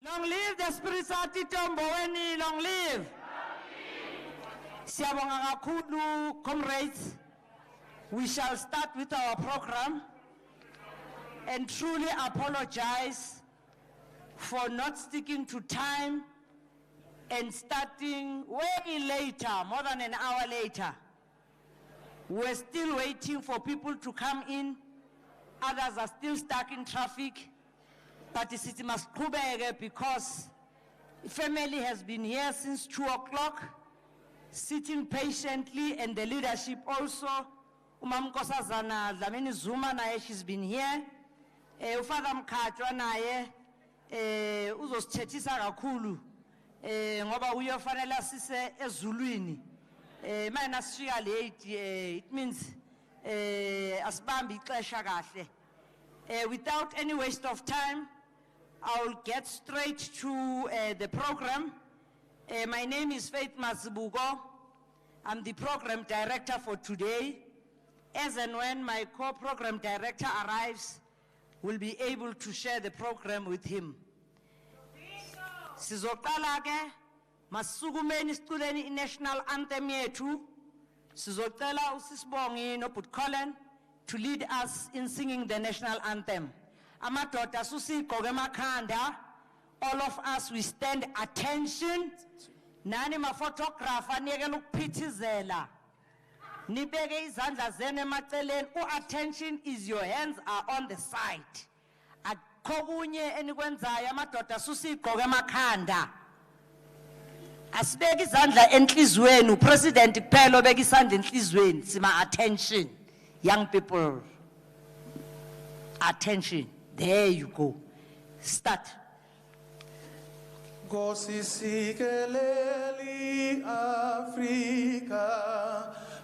Long live the spirits of Tito Mboweni, long live. Siyabonga kakhulu, comrades. We shall start with our program and truly apologize for not sticking to time and starting way later, more than an hour later. We're still waiting for people to come in. Others are still stuck in traffic. But it must go because the family has been here since 2 o'clock, sitting patiently, and the leadership also. Umam Kosazana Dlamini Zuma naye, she's been here. Ufada Mkhatshwa naye uzosithethisa kakhulu ngoba uyofanele sise ezulwini. Mina sifika late, it means asibambi ixesha kahle. Without any waste of time, I'll get straight to the program. My name is Faith Masibuko. I'm the program director for today. As and when my co-program director arrives, we'll be able to share the program with him. Sizoqala ke masukumeni siculeni national anthem yethu. Sizocela usisibongi noBut Colin to lead us in singing the national anthem. Amadoda susigqoke emakhanda, all of us we stand attention. Nani ma photographer niyekela ukuphithizela. Nibeke izandla zenu emaceleni. Attention is your hands are on the side. Akho kunye enikwenzayo amadoda susigqoke emakhanda. Asibeke izandla enhlizweni, upresident kuphela obeka isandla enhlizweni. Sima attention. Young people, attention. There you go. Start. Nkosi sikeleli Afrika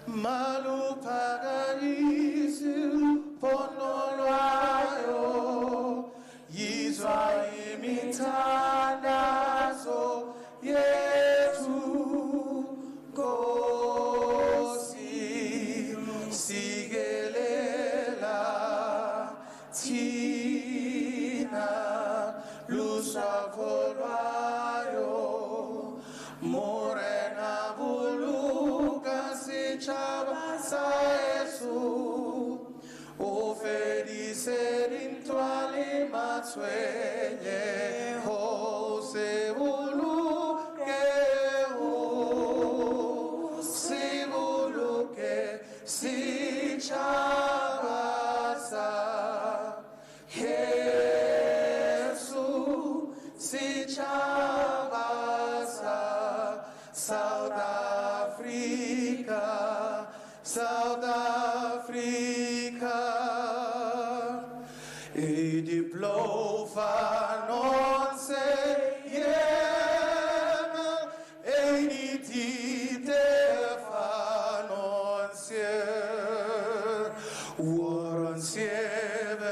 maluphakamisi uphondo lwayo yizwa imithandazo yethu Nkosi sikelela thina lusapho lwayo morena buluka sitshaba sa Yesu ofedise dintwale matshwenye ho se buluke sitshaba sa Yesu sitshaba sa South Africa, South Africa. Edi plofa non se yema, edi tite fa non se waran sieve.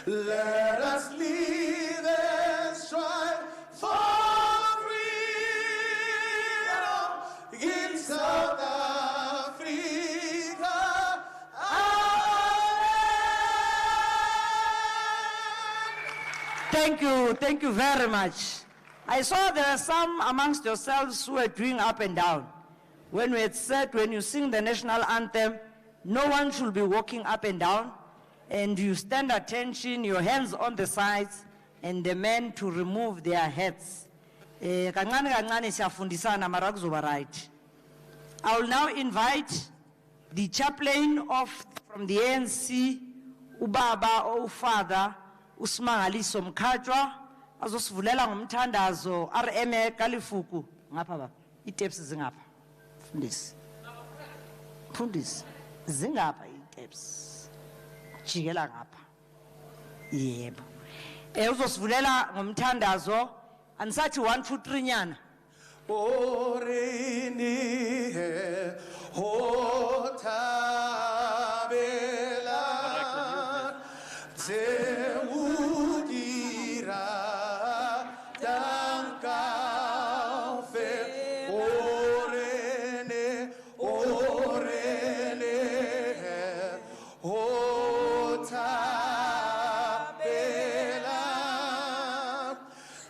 Let us live and strive for freedom in South Africa. Thank you very much. I saw there are some amongst yourselves who are doing up and down. When we had said, when you sing the national anthem, no one should be walking up and down. And you stand attention, your hands on the sides, and the men to remove their hats. Kancane kancane siyafundisana mara kuzoba right. I will now invite the chaplain from the ANC, Ubaba or Father, uSimangaliso Mkhatshwa, azosivulela ngomthandazo RM Kalifuku. Ngapha baba, iteps zingapha. Fundisi. Zingapha iteps. Jikela ngapha. Yebo. Uzosivulela ngomthandazo anisathi 1 2 3 nyana. Orini Hotabela Zeudira Dankafe Orene Hotabela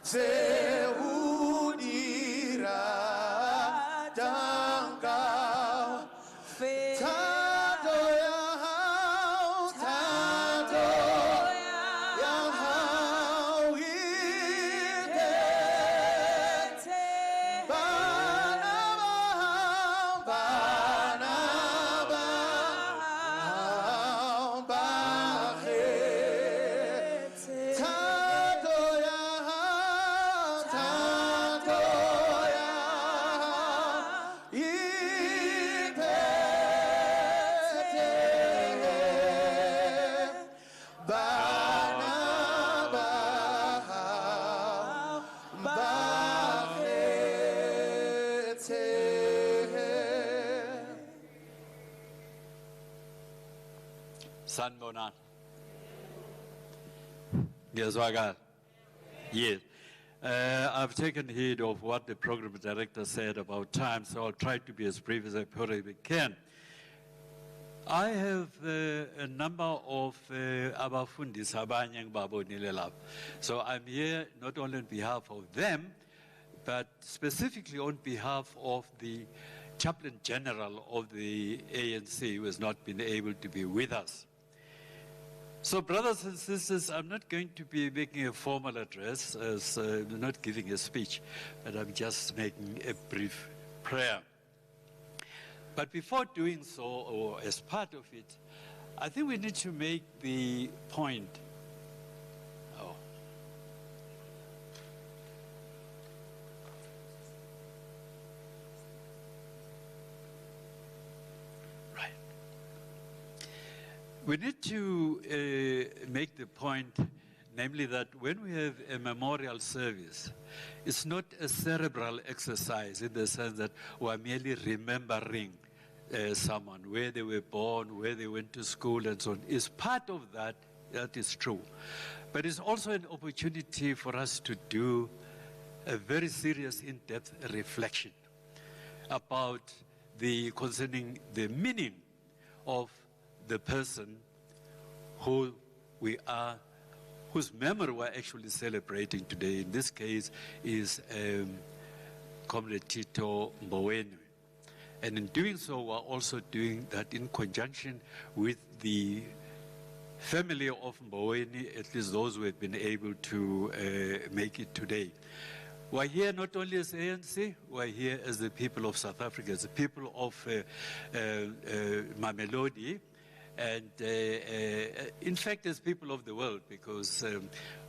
Zeudira Danka Tato Yahau Ite Banaba Tato Sanbonan. Gezwagal. Yes. I've taken heed of what the program director said about time, so I'll try to be as brief as I possibly can. I have a number of abafundis abanye ngibabonile lapha. So I'm here not only on behalf of them, but specifically on behalf of the Chaplain General of the ANC, who has not been able to be with us. So, brothers and sisters, I'm not going to be making a formal address, as not giving a speech, but I'm just making a brief prayer. But before doing so, or as part of it, I think we need to make the point. Oh. Right. We need to make the point, namely that when we have a memorial service, it's not a cerebral exercise in the sense that we are merely remembering someone, where they were born, where they went to school, and so on. It's part of that, that is true. But it's also an opportunity for us to do a very serious, in-depth reflection about concerning the meaning of the person who we are, whose memory we're actually celebrating today. In this case is Cde Tito Mboweni. And in doing so, we're also doing that in conjunction with the family of Mboweni, at least those who have been able to make it today. We're here not only as ANC, we're here as the people of South Africa, as the people of Mamelodi, and in fact as people of the world, because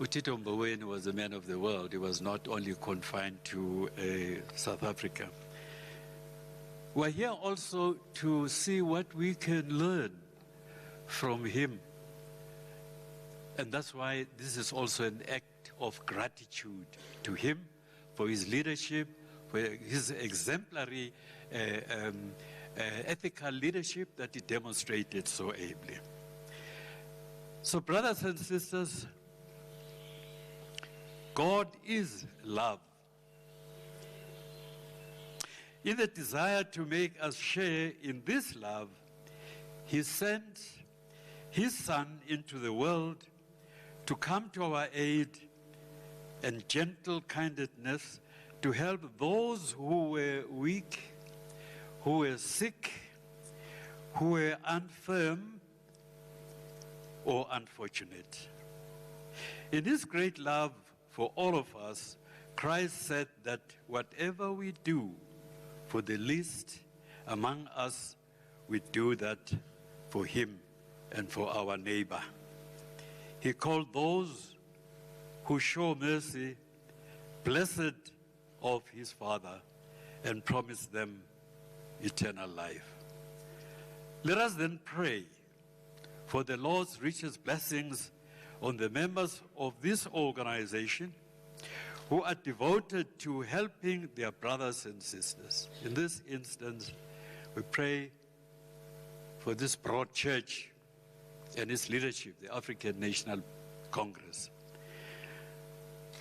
Tito Mboweni was a man of the world. He was not only confined to South Africa. We're here also to see what we can learn from him. And that's why this is also an act of gratitude to him for his leadership, for his exemplary ethical leadership that he demonstrated so ably. So, brothers and sisters, God is love. In the desire to make us share in this love, he sent his Son into the world to come to our aid and gentle kindness to help those who were weak, who were sick, who were infirm or unfortunate. In his great love for all of us, Christ said that whatever we do for the least among us, we do that for him and for our neighbor. He called those who show mercy blessed of his Father and promised them eternal life. Let us then pray for the Lord's richest blessings on the members of this organization who are devoted to helping their brothers and sisters. In this instance, we pray for this broad church and its leadership, the African National Congress.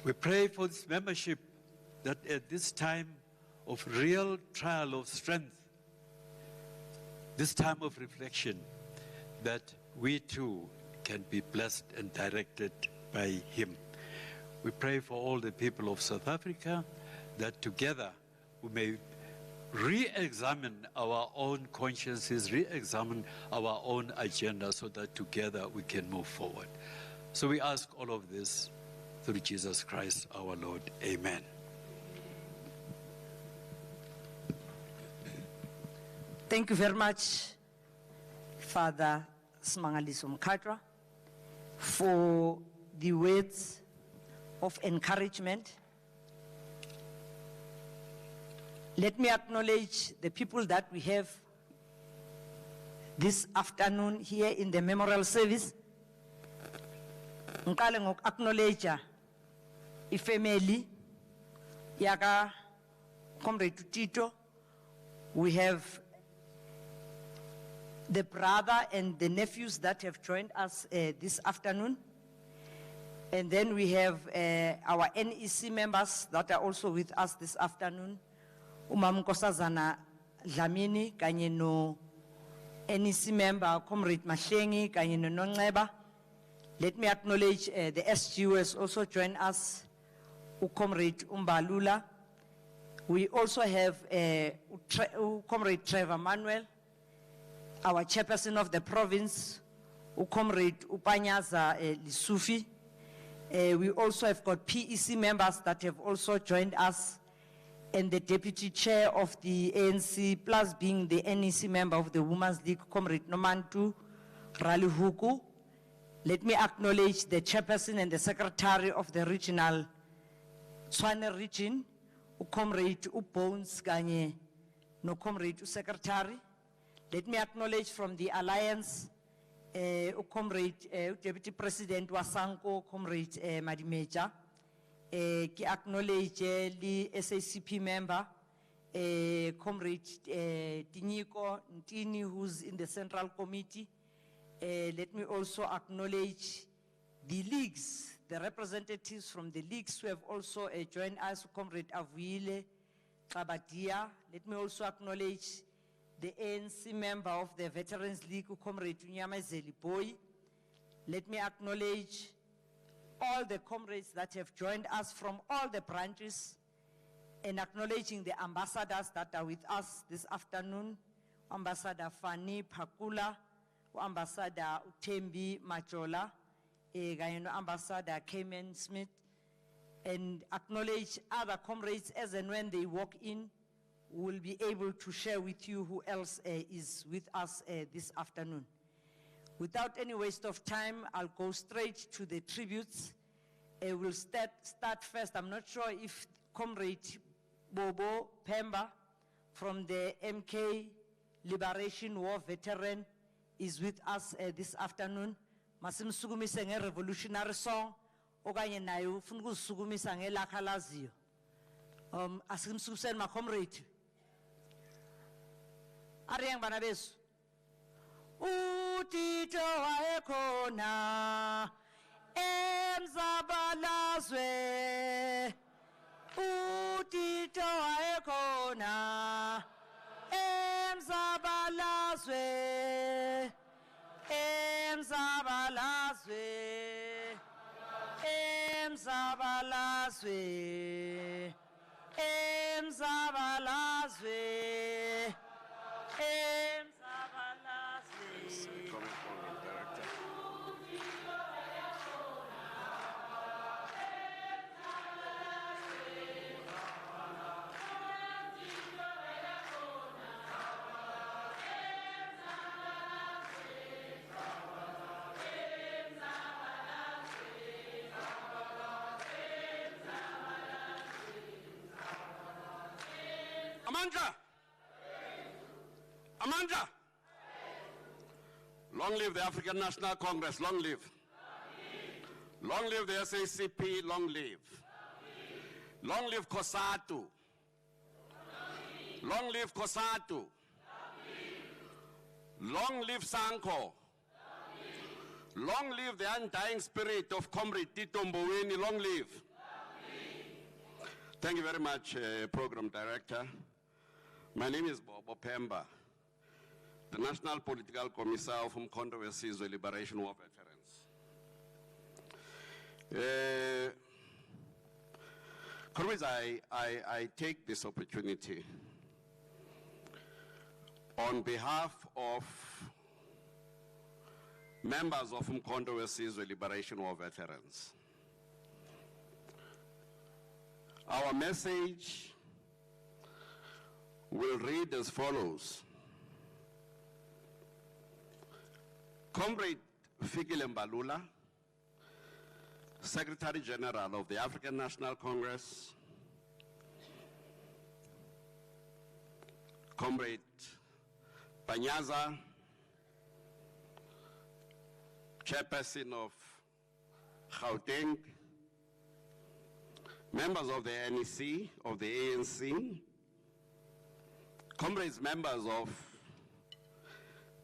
We pray for this membership that at this time of real trial of strength, this time of reflection, that we too can be blessed and directed by him. We pray for all the people of South Africa that together we may re-examine our own consciences, re-examine our own agenda so that together we can move forward. So we ask all of this through Jesus Christ our Lord. Amen. Thank you very much, Father Smangaliso Mkhatwa, for the words of encouragement. Let me acknowledge the people that we have this afternoon here in the memorial service. Ngikale ngoku-acknowledge ifamily yaka Comrade Tito. We have the brother and the nephews that have joined us this afternoon. And then we have our NEC members that are also with us this afternoon. Umam Nkosazana Dlamini, kanye no NEC member, Comrade Mashengi, kanye no Nonxeba. Let me acknowledge the SGU has also joined us, Comrade Umbalula. We also have Comrade Trevor Manuel, our chairperson of the province, Comrade Upanyaza Lisufi. We also have got PEC members that have also joined us, and the deputy chair of the ANC, plus being the NEC member of the Women's League, Comrade Nomantu Ralihuku. Let me acknowledge the chairperson and the secretary of the regional Tshwane region, Comrade Ubones Ganye, no Comrade Secretary. Let me acknowledge from the alliance, Comrade Deputy President Wasanko, Comrade Madimeja. Ki acknowledge the SACP member, Comrade Tinyiko Ntini, who's in the Central Committee. Let me also acknowledge the leagues, the representatives from the leagues who have also joined us, Comrade Avuile Kabadia. Let me also acknowledge the ANC member of the Veterans League, Comrade Unyamazeli Boy. Let me acknowledge all the comrades that have joined us from all the branches, and acknowledging the ambassadors that are with us this afternoon, Ambassador Fani Pakula, Ambassador Utembi Majola, Ambassador Cayman Smith, and acknowledge other comrades as and when they walk in, we'll be able to share with you who else is with us this afternoon. Without any waste of time, I'll go straight to the tributes. We'll start first. I'm not sure if Comrade Bobo Pemba from the MK Liberation War veteran is with us this afternoon. Masimsukumise nge revolutionary song. Okanye nayo ufuna ukusukumisa ngelakha laziyo. Asimsukuseni ma comrade. Ariyang bana besu. Utito waekhona emzabalazwe. Utito waekhona emzabalazwe. Emzabalazwe. Emzabalazwe. Emzabalazwe. Amandla! Amandla! Long live the African National Congress, long live. Long live the SACP, long live. Long live COSATU. Long live COSATU. Long live SANCO. Long live the undying spirit of Cde Tito Mboweni. Long live. Thank you very much, Program Director. My name is Bobo Pemba, the National Political Commissar of Umkhonto weSizwe Liberation War Veterans. Comrades, I take this opportunity on behalf of members of Umkhonto weSizwe Liberation War Veterans. Our message will read as follows. Comrade Fikile Mbalula, Secretary General of the African National Congress, Comrade Panyaza, Chairperson of Gauteng, members of the NEC, of the ANC, comrades members of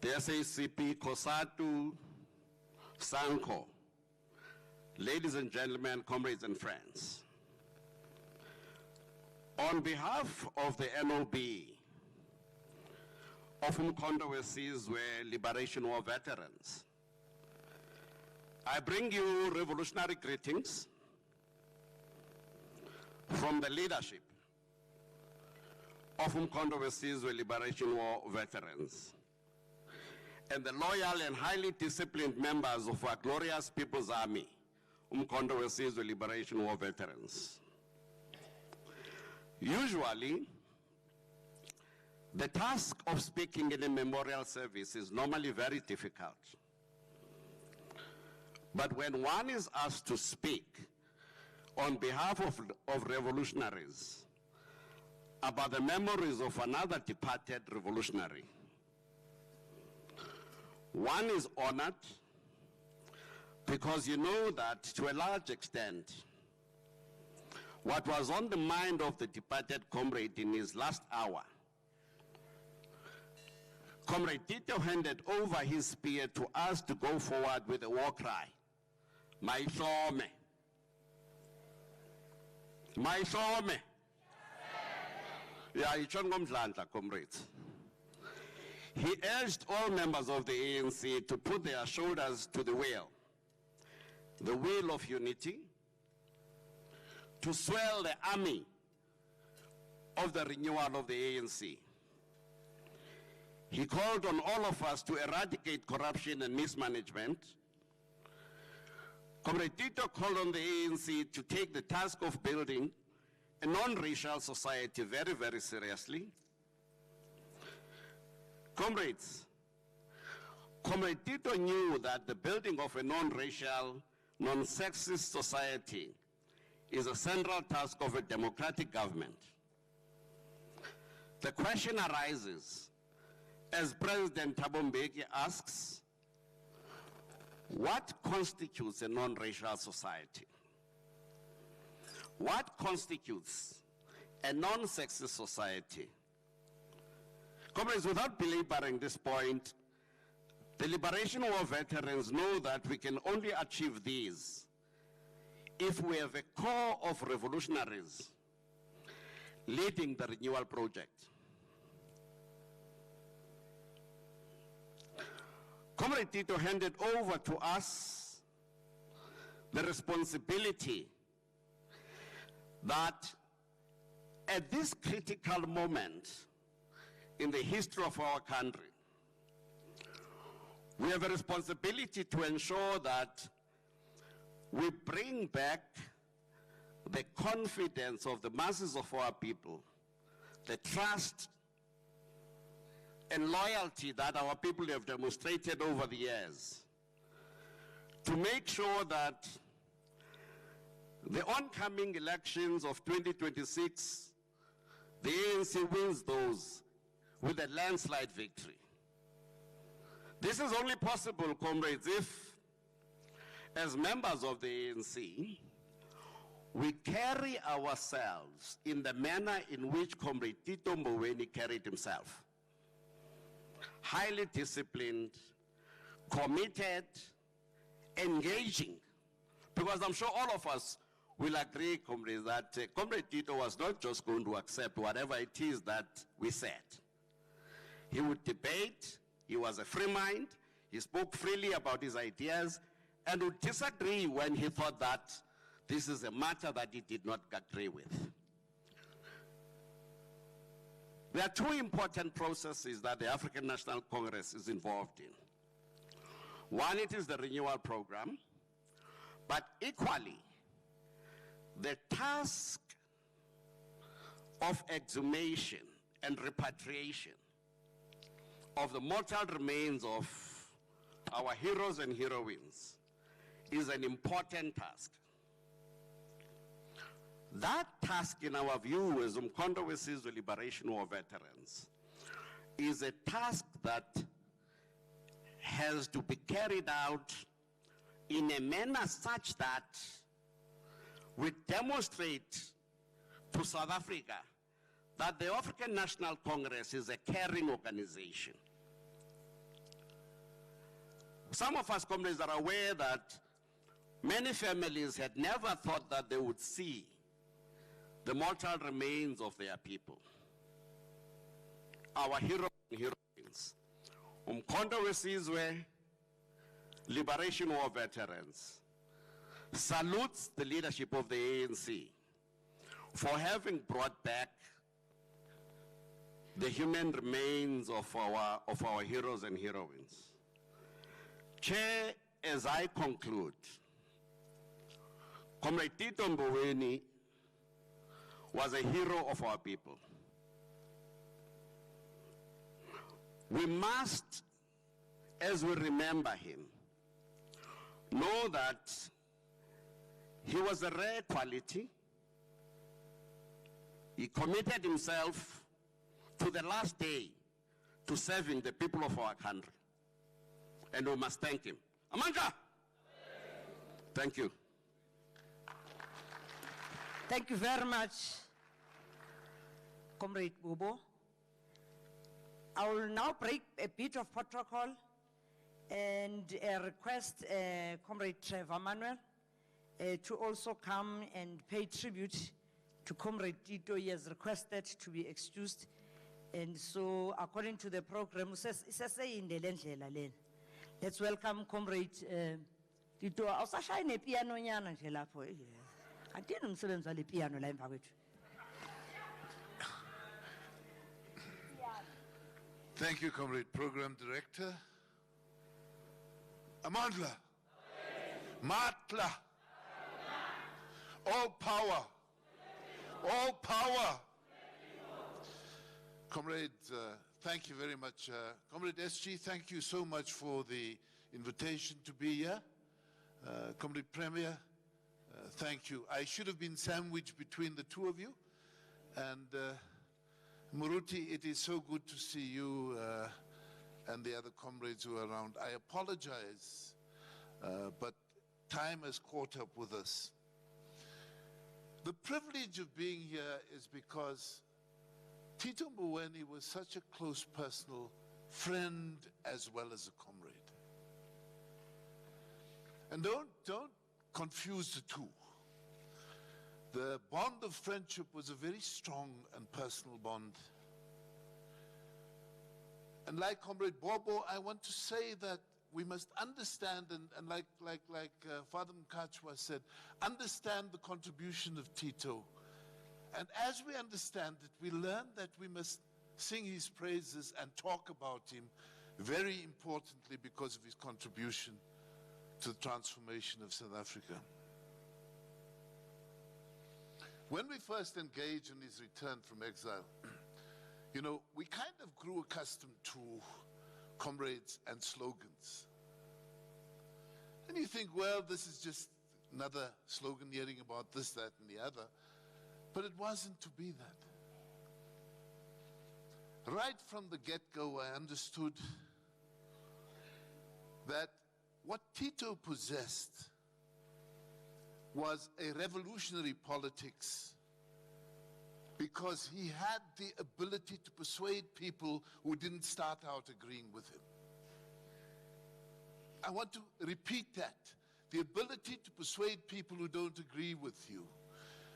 the SACP, COSATU, SANCO, ladies and gentlemen, comrades and friends. On behalf of the NOB, of Umkhonto weSizwe Liberation War Veterans, I bring you revolutionary greetings from the leadership of Umkhonto weSizwe Liberation War Veterans and the loyal and highly disciplined members of our glorious People's Army, Umkhonto weSizwe Liberation War Veterans. Usually, the task of speaking in a memorial service is normally very difficult. But when one is asked to speak on behalf of revolutionaries about the memories of another departed revolutionary, one is honored because you know that to a large extent, what was on the mind of the departed comrade in his last hour, Comrade Tito handed over his spear to us to go forward with a war cry. Maisome. Maisome. Yeah, comrades. He urged all members of the ANC to put their shoulders to the wheel of unity, to swell the army of the renewal of the ANC. He called on all of us to eradicate corruption and mismanagement. Comrade Tito called on the ANC to take the task of building a non-racial society very, very seriously. Comrades, Comrade Tito knew that the building of a non-racial, non-sexist society is a central task of a democratic government. The question arises, as President Thabo Mbeki asks, what constitutes a non-racial society? What constitutes a non-sexist society? Comrades, without belaboring this point, the Liberation War veterans know that we can only achieve these if we have a core of revolutionaries leading the renewal project. Comrade Tito handed over to us the responsibility that at this critical moment in the history of our country, we have a responsibility to ensure that we bring back the confidence of the masses of our people, the trust and loyalty that our people have demonstrated over the years, to make sure that the oncoming elections of 2026, the ANC wins those with a landslide victory. This is only possible, comrades, if, as members of the ANC, we carry ourselves in the manner in which Comrade Tito Mboweni carried himself. Highly disciplined, committed, engaging. Because I'm sure all of us will agree, comrades, that Comrade Tito was not just going to accept whatever it is that we said. He would debate, he was a free mind, he spoke freely about his ideas, and would disagree when he thought that this is a matter that he did not agree with. There are two important processes that the African National Congress is involved in. One, it is the renewal program, but equally, the task of exhumation and repatriation of the mortal remains of our heroes and heroines is an important task. That task, in our view, as Umkhonto we Sizwe Liberation War veterans, is a task that has to be carried out in a manner such that we demonstrate to South Africa that the African National Congress is a caring organization. Some of us comrades are aware that many families had never thought that they would see the mortal remains of their people. Our heroes and heroines, Umkhonto we Sizwe Liberation War veterans, salutes the leadership of the ANC for having brought back the human remains of our heroes and heroines. Chair, as I conclude, Comrade Tito Mboweni was a hero of our people. We must, as we remember him, know that he was a rare quality. He committed himself to the last day to serving the people of our country. And we must thank him. Amanda! Thank you. Thank you very much, Comrade Bubo. I will now break a bit of protocol and request Comrade Trevor Manuel to also come and pay tribute to Comrade Tito. He has requested to be excused. And so, according to the program, let's welcome Comrade Tito. Awusashayine piano nyana nje lapho. Andini umsebenzi wale piano la emva kwethu. Thank you, Comrade Program Director. Amandla. Matla. All power. All power. Comrades, thank you very much. Comrade SG, thank you so much for the invitation to be here. Comrade Premier, thank you. I should have been sandwiched between the two of you. And Muruti, it is so good to see you and the other comrades who are around. I apologize, but time has caught up with us. The privilege of being here is because Tito Mboweni was such a close personal friend as well as a comrade. And don't confuse the two. The bond of friendship was a very strong and personal bond. And like Comrade Bobo, I want to say that we must understand, and like Father Mkachwa said, understand the contribution of Tito. And as we understand it, we learn that we must sing his praises and talk about him, very importantly because of his contribution to the transformation of South Africa. When we first engaged in his return from exile, you know, we kind of grew accustomed to comrades and slogans. And you think, well, this is just another slogan hearing about this, that, and the other. But it wasn't to be that. Right from the get-go, I understood that what Tito possessed was a revolutionary politics because he had the ability to persuade people who didn't start out agreeing with him. I want to repeat that. The ability to persuade people who don't agree with you.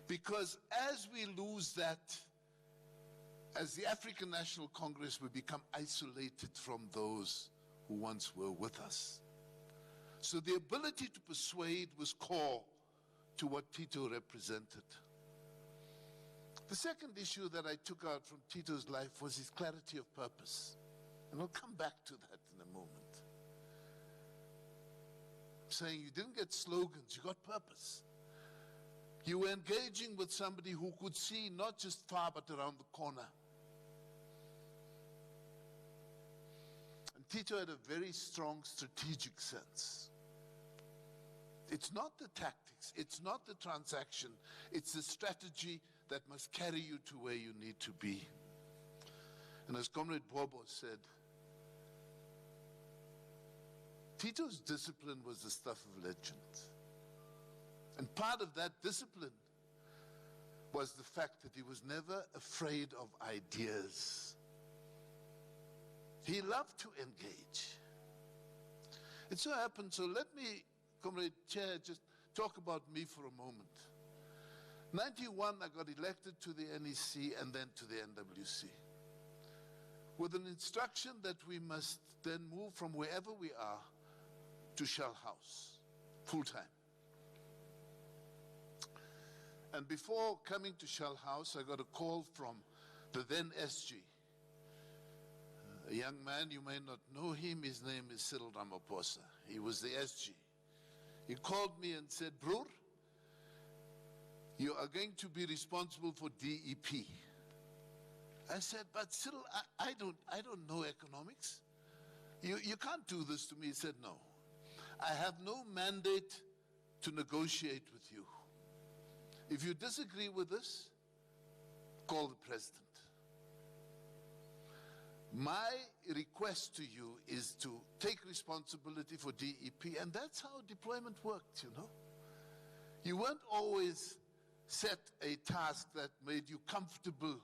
Because as we lose that, as the African National Congress, we become isolated from those who once were with us. So the ability to persuade was core to what Tito represented. The second issue that I took out from Tito's life was his clarity of purpose. And I'll come back to that in a moment. Saying you didn't get slogans, you got purpose. You were engaging with somebody who could see not just far but around the corner. And Tito had a very strong strategic sense. It's not the tactics, it's not the transaction, it's the strategy that must carry you to where you need to be. And as Comrade Bobo said, Tito's discipline was the stuff of legends. And part of that discipline was the fact that he was never afraid of ideas. He loved to engage. It so happened, so let me, Comrade Chair, just talk about me for a moment. 91, I got elected to the NEC and then to the NWC. With an instruction that we must then move from wherever we are to Shell House, full-time. And before coming to Shell House, I got a call from the then SG. A young man, you may not know him, his name is Cyril Ramaphosa. He was the SG. He called me and said, Broer, you are going to be responsible for DEP. I said, but Cyril, I don't know economics. You can't do this to me. He said, no. I have no mandate to negotiate with you. If you disagree with this, call the president. My request to you is to take responsibility for DEP, and that's how deployment worked, you know. You weren't always set a task that made you comfortable.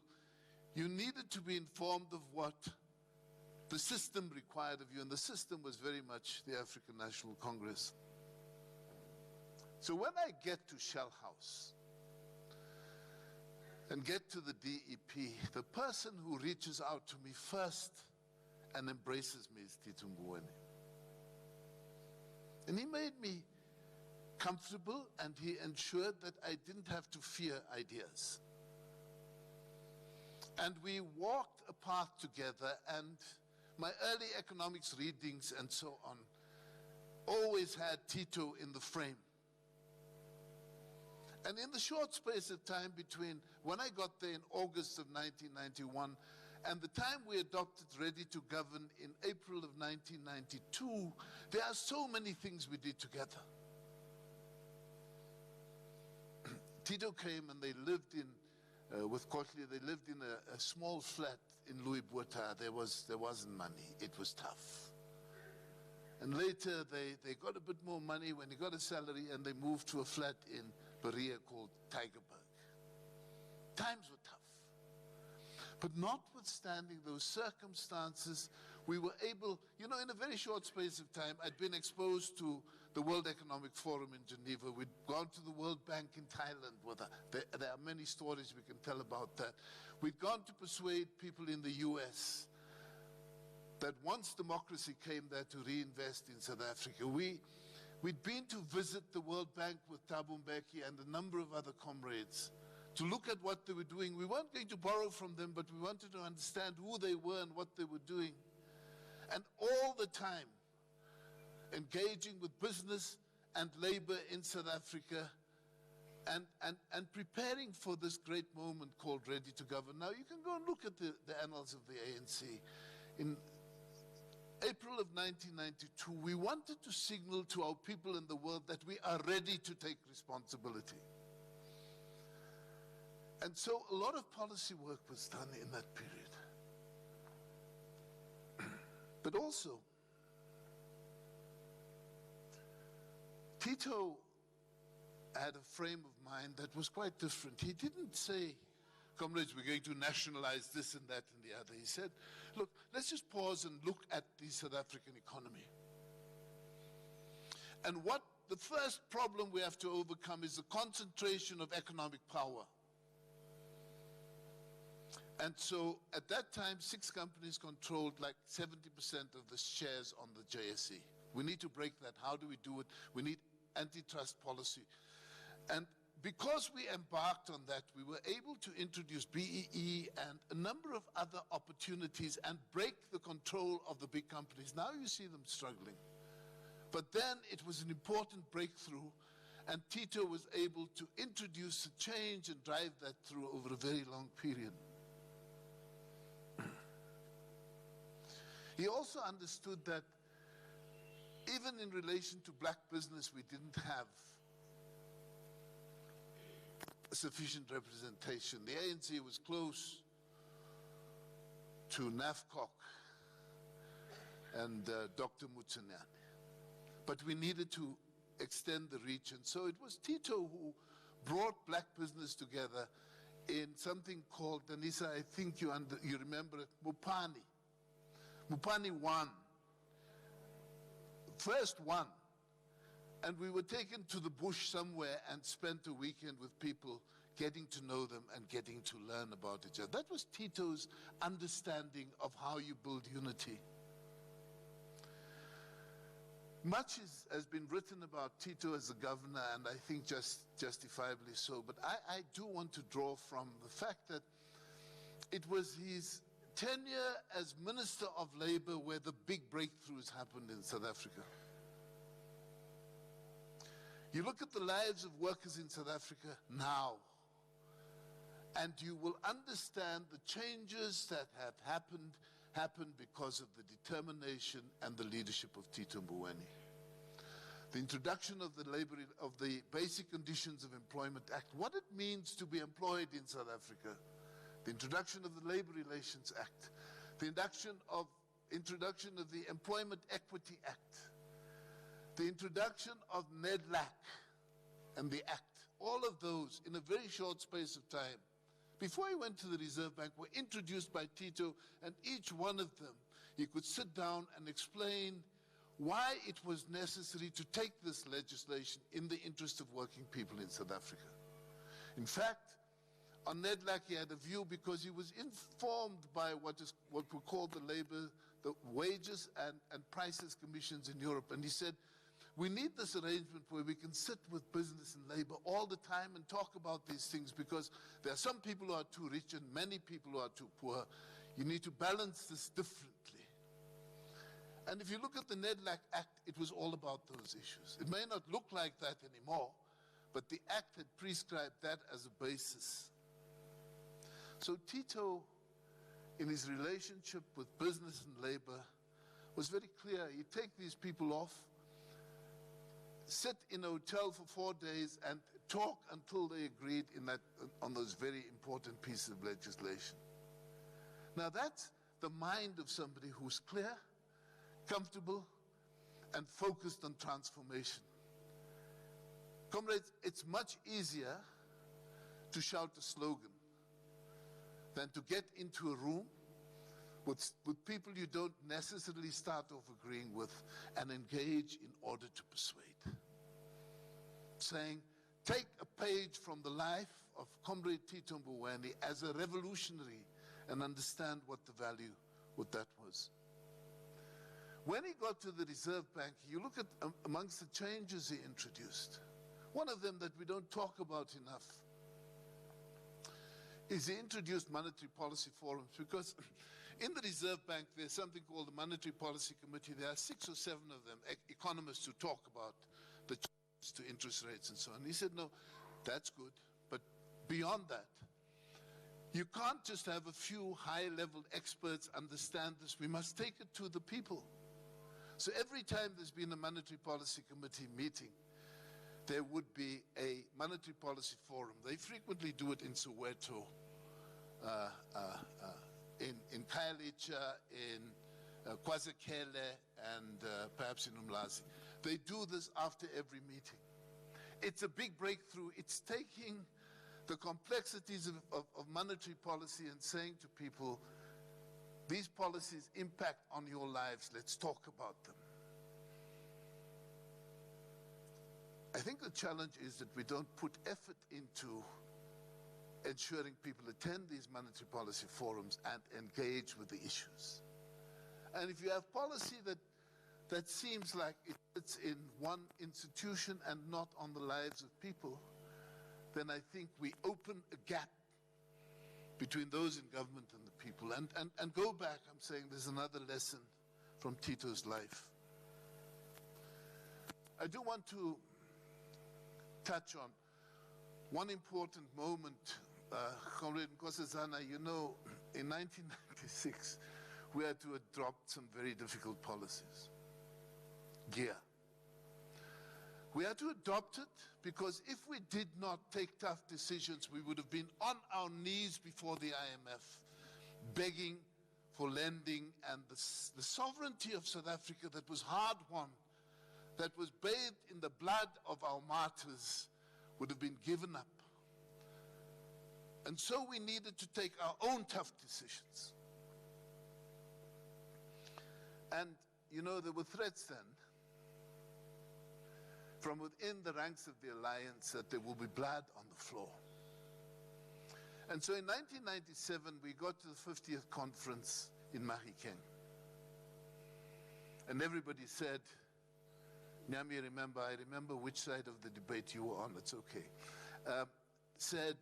You needed to be informed of what the system required of you, and the system was very much the African National Congress. So when I get to Shell House and get to the DEP, the person who reaches out to me first and embraces me is Tito Mboweni. And he made me comfortable, and he ensured that I didn't have to fear ideas. And we walked a path together, and my early economics readings and so on always had Tito in the frame. And in the short space of time between when I got there in August of 1991 and the time we adopted Ready to Govern in April of 1992, there are so many things we did together. Tito came and they lived in, with Kotli, they lived in a small flat in Louis Botha. There wasn't money. It was tough. And later they got a bit more money when he got a salary, and they moved to a flat in Berea called Tygerberg. Times were tough. But notwithstanding those circumstances, we were able, you know, in a very short space of time, I'd been exposed to the World Economic Forum in Geneva. We'd gone to the World Bank in Thailand. There are many stories we can tell about that. We'd gone to persuade people in the US that once democracy came there to reinvest in South Africa, we'd been to visit the World Bank with Thabo Mbeki and a number of other comrades to look at what they were doing. We weren't going to borrow from them, but we wanted to understand who they were and what they were doing. And all the time, engaging with business and labor in South Africa and preparing for this great moment called Ready to Govern. Now, you can go and look at the annals of the ANC. In April of 1992, we wanted to signal to our people in the world that we are ready to take responsibility. And so a lot of policy work was done in that period. But also, Tito had a frame of mind that was quite different. He didn't say, comrades, we're going to nationalize this and that and the other. He said, look, let's just pause and look at the South African economy. And what the first problem we have to overcome is the concentration of economic power. And so at that time, 6 companies controlled like 70% of the shares on the JSE. We need to break that. How do we do it? We need antitrust policy. And because we embarked on that, we were able to introduce BEE and a number of other opportunities and break the control of the big companies. Now you see them struggling. But then it was an important breakthrough, and Tito was able to introduce a change and drive that through over a very long period. He also understood that even in relation to black business, we didn't have sufficient representation. The ANC was close to NAFCOC and Dr. Mutsunyane. But we needed to extend the reach. And so it was Tito who brought black business together in something called, Danisa, I think you remember it, Mupani. Mupani won. First won. And we were taken to the bush somewhere and spent a weekend with people, getting to know them and getting to learn about each other. That was Tito's understanding of how you build unity. Much has been written about Tito as a governor, and I think justifiably so. But I do want to draw from the fact that it was his tenure as Minister of Labor where the big breakthroughs happened in South Africa. You look at the lives of workers in South Africa now, and you will understand the changes that have happened because of the determination and the leadership of Tito Mboweni. The introduction of the Basic Conditions of Employment Act, what it means to be employed in South Africa. The introduction of the Labor Relations Act, the introduction of the Employment Equity Act, the introduction of NEDLAC and the Act, all of those in a very short space of time, before he went to the Reserve Bank, were introduced by Tito, and each one of them, he could sit down and explain why it was necessary to take this legislation in the interest of working people in South Africa. In fact, on NEDLAC, he had a view because he was informed by what we call the Wages and Prices Commissions in Europe. And he said, we need this arrangement where we can sit with business and labor all the time and talk about these things, because there are some people who are too rich and many people who are too poor. You need to balance this differently. And if you look at the NEDLAC Act, it was all about those issues. It may not look like that anymore, but the Act had prescribed that as a basis. So Tito, in his relationship with business and labor, was very clear. He'd take these people off, sit in a hotel for 4 days and talk until they agreed on those very important pieces of legislation. Now that's the mind of somebody who's clear, comfortable, and focused on transformation. Comrades, it's much easier to shout a slogan than to get into a room with people you don't necessarily start off agreeing with and engage in order to persuade. Saying, take a page from the life of Comrade Tito Mboweni as a revolutionary and understand what the value, what that was. When he got to the Reserve Bank, you look at amongst the changes he introduced. One of them that we don't talk about enough is he introduced monetary policy forums, because in the Reserve Bank there's something called the Monetary Policy Committee. There are 6 or 7 of them, economists, who talk about the changes to interest rates and so on. He said, no, that's good, but beyond that, you can't just have a few high-level experts understand this. We must take it to the people. So every time there's been a Monetary Policy Committee meeting, there would be a monetary policy forum. They frequently do it in Soweto, in Khayelitsha, in KwaZulu, and perhaps in Umlazi. They do this after every meeting. It's a big breakthrough. It's taking the complexities of monetary policy and saying to people, these policies impact on your lives. Let's talk about them. I think the challenge is that we don't put effort into ensuring people attend these monetary policy forums and engage with the issues. And if you have policy that seems like it fits in one institution and not on the lives of people, then I think we open a gap between those in government and the people. And go back, I'm saying there's another lesson from Tito's life. I do want to touch on one important moment. Comrade Nkosazana, you know, in 1996, we had to adopt some very difficult policies. Gear. We had to adopt it because if we did not take tough decisions, we would have been on our knees before the IMF, begging for lending, and the sovereignty of South Africa that was hard won, that was bathed in the blood of our martyrs, would have been given up. And so we needed to take our own tough decisions. And, you know, there were threats then from within the ranks of the alliance that there will be blood on the floor. And so in 1997, we got to the 50th conference in Mahikeng. And everybody said, Nyami, I remember which side of the debate you were on, it's okay. Said,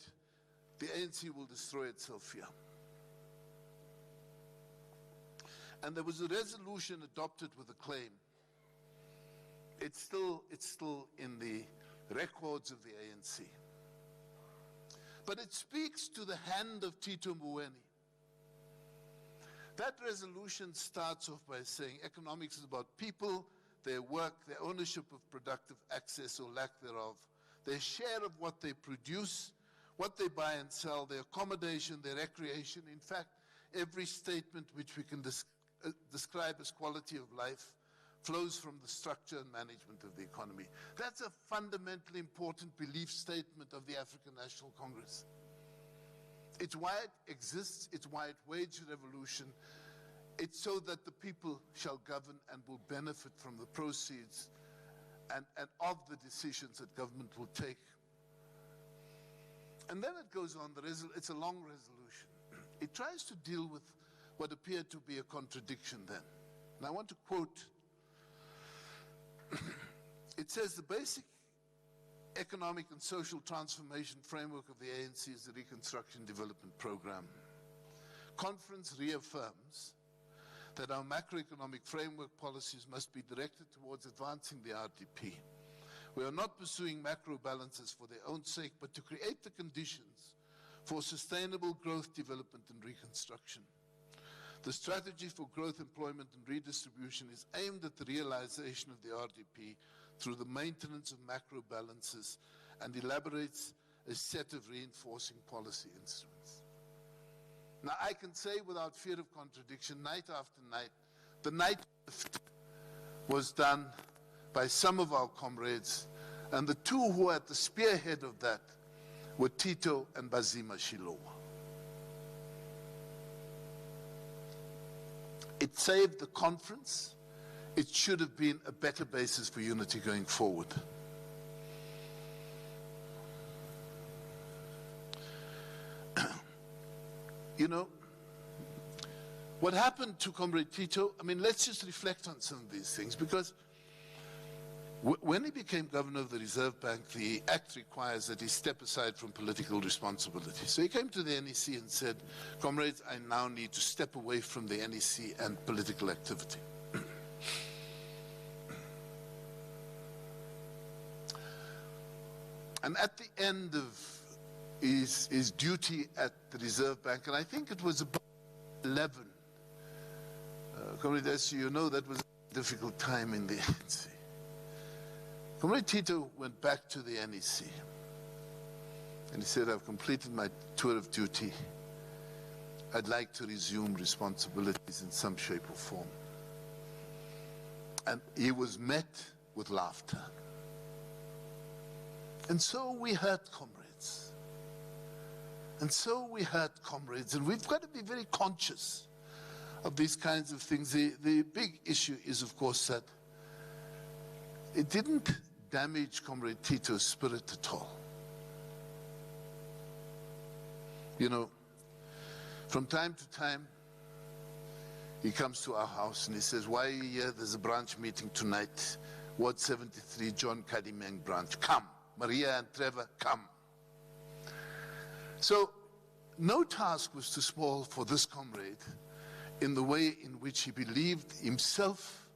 the ANC will destroy itself here. And there was a resolution adopted with a claim. It's still in the records of the ANC. But it speaks to the hand of Tito Mboweni. That resolution starts off by saying economics is about people, their work, their ownership of productive access or lack thereof, their share of what they produce, what they buy and sell, their accommodation, their recreation. In fact, every statement which we can describe as quality of life flows from the structure and management of the economy. That's a fundamentally important belief statement of the African National Congress. It's why it exists, it's why it waged a revolution. It's so that the people shall govern and will benefit from the proceeds and of the decisions that government will take. And then it goes on, it's a long resolution. It tries to deal with what appeared to be a contradiction then. And I want to quote, it says, the basic economic and social transformation framework of the ANC is the Reconstruction Development Program. Conference reaffirms that our macroeconomic framework policies must be directed towards advancing the RDP. We are not pursuing macro balances for their own sake, but to create the conditions for sustainable growth, development, and reconstruction. The strategy for growth, employment, and redistribution is aimed at the realization of the RDP through the maintenance of macro balances and elaborates a set of reinforcing policy instruments. Now, I can say without fear of contradiction, night after night, the night shift was done by some of our comrades, and the two who were at the spearhead of that were Tito and Bazima Shilowa. It saved the conference. It should have been a better basis for unity going forward. You know, what happened to Comrade Tito, I mean, let's just reflect on some of these things, because when he became governor of the Reserve Bank, the act requires that he step aside from political responsibility. So he came to the NEC and said, comrades, I now need to step away from the NEC and political activity. And at the end of his duty at the Reserve Bank, and I think it was about 11, Comrade Essie, you know that was a difficult time in the ANC. Comrade Tito went back to the NEC and he said, I've completed my tour of duty. I'd like to resume responsibilities in some shape or form. And he was met with laughter. And so we hurt comrades. And so we hurt comrades. And we've got to be very conscious of these kinds of things. The big issue is, of course, that it didn't damage Comrade Tito's spirit at all. You know, from time to time, he comes to our house and he says, "Why are you here? There's a branch meeting tonight. Ward 73, John Kadimeng branch. Come. Maria and Trevor, come." So, no task was too small for this comrade in the way in which he believed himself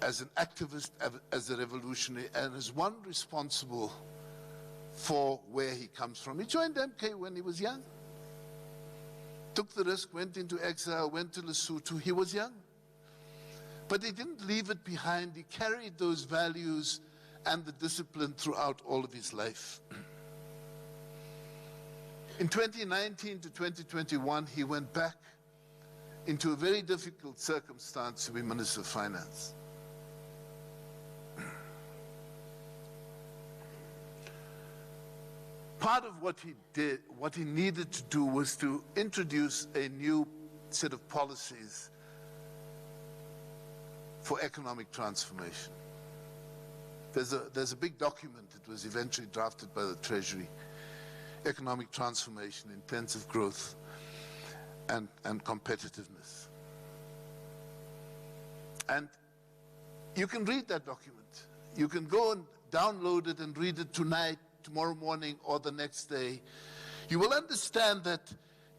as an activist, as a revolutionary, and as one responsible for where he comes from. He joined MK when he was young. Took the risk, went into exile, went to Lesotho. He was young. But he didn't leave it behind. He carried those values and the discipline throughout all of his life. In 2019 to 2021, he went back into a very difficult circumstance to be Minister of Finance. Part of what he did, what he needed to do, was to introduce a new set of policies for economic transformation. There's a big document that was eventually drafted by the Treasury, economic transformation, intensive growth, and competitiveness. And you can read that document. You can go and download it and read it tonight, tomorrow morning, or the next day. You will understand that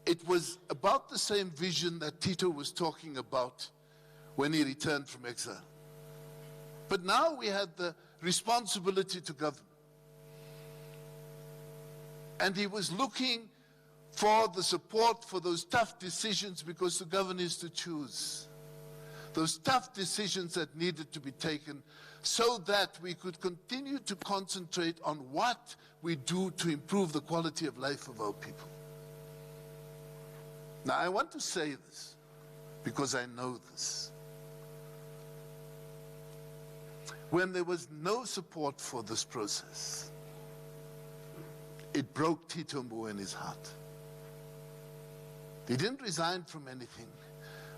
it was about the same vision that Tito was talking about when he returned from exile. But now we had the responsibility to govern. And he was looking for the support for those tough decisions, because the governor is to choose. Those tough decisions that needed to be taken so that we could continue to concentrate on what we do to improve the quality of life of our people. Now, I want to say this because I know this. When there was no support for this process, it broke Tito Mboweni's heart. He didn't resign from anything,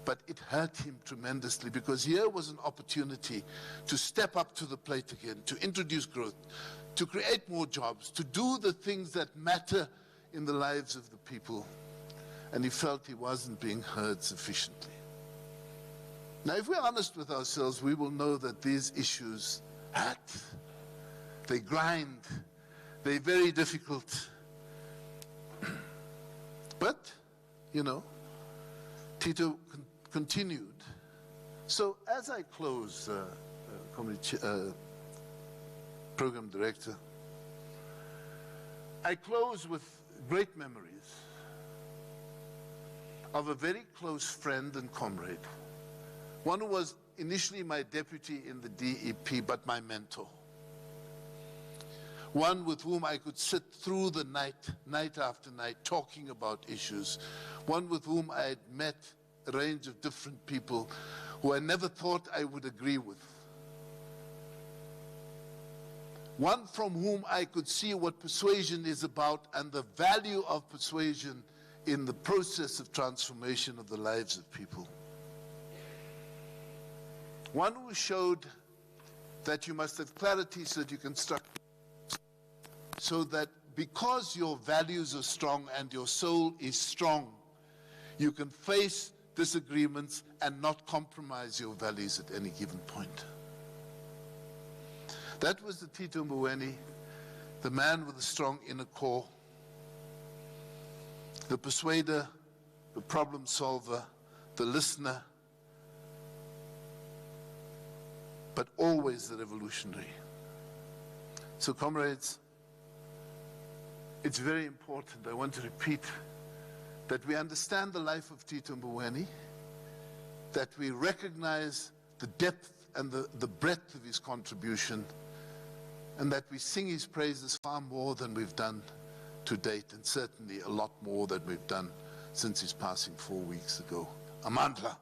but it hurt him tremendously, because here was an opportunity to step up to the plate again, to introduce growth, to create more jobs, to do the things that matter in the lives of the people. And he felt he wasn't being heard sufficiently. Now, if we're honest with ourselves, we will know that these issues hurt. They grind. They're very difficult. But, you know, Tito continued. So as I close, Program Director, I close with great memories of a very close friend and comrade, one who was initially my deputy in the DEP, but my mentor. One with whom I could sit through the night after night, talking about issues. One with whom I had met a range of different people who I never thought I would agree with. One from whom I could see what persuasion is about and the value of persuasion in the process of transformation of the lives of people. One who showed that you must have clarity so that you can structure, so that because your values are strong and your soul is strong, you can face disagreements and not compromise your values at any given point. That was the Tito Mboweni, the man with a strong inner core, the persuader, the problem solver, the listener, but always the revolutionary. So, comrades, it's very important, I want to repeat, that we understand the life of Tito Mboweni, that we recognize the depth and the breadth of his contribution, and that we sing his praises far more than we've done to date, and certainly a lot more than we've done since his passing 4 weeks ago. Amandla.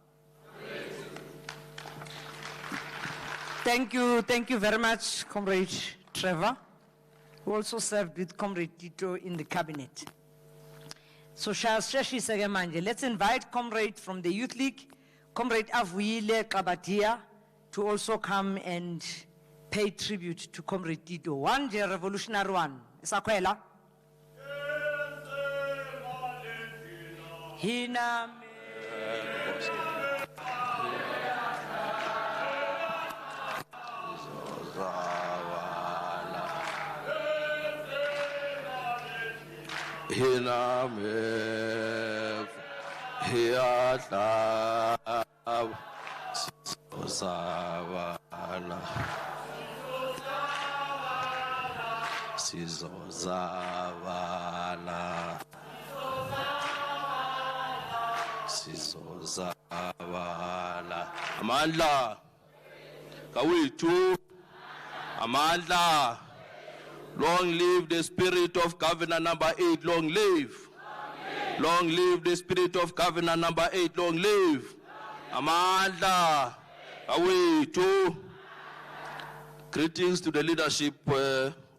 Thank you very much, Comrade Trevor. who also served with Comrade Tito in the cabinet. So let's invite Comrade from the Youth League, Comrade Avuile Kabatia, to also come and pay tribute to Comrade Tito. One day, revolutionary one. Isakwela. Hina. Hina me hiata Sizozavala Sizozavala Sizozavala Amandla Kawethu Amandla. Long live the spirit of Governor number 8, long live. Long live the spirit of Governor number 8, long live. Amandla, awethu. Greetings to the leadership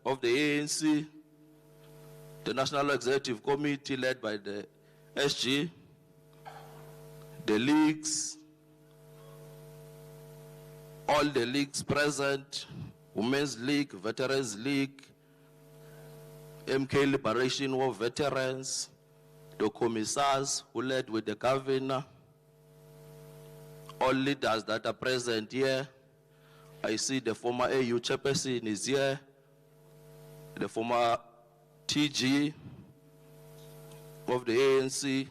of the ANC, the National Executive Committee led by the SG, the leagues, all the leagues present, Women's League, Veterans League, MK Liberation War veterans, the commissars who led with the governor, all leaders that are present here. I see the former AU chairperson is here, the former TG of the ANC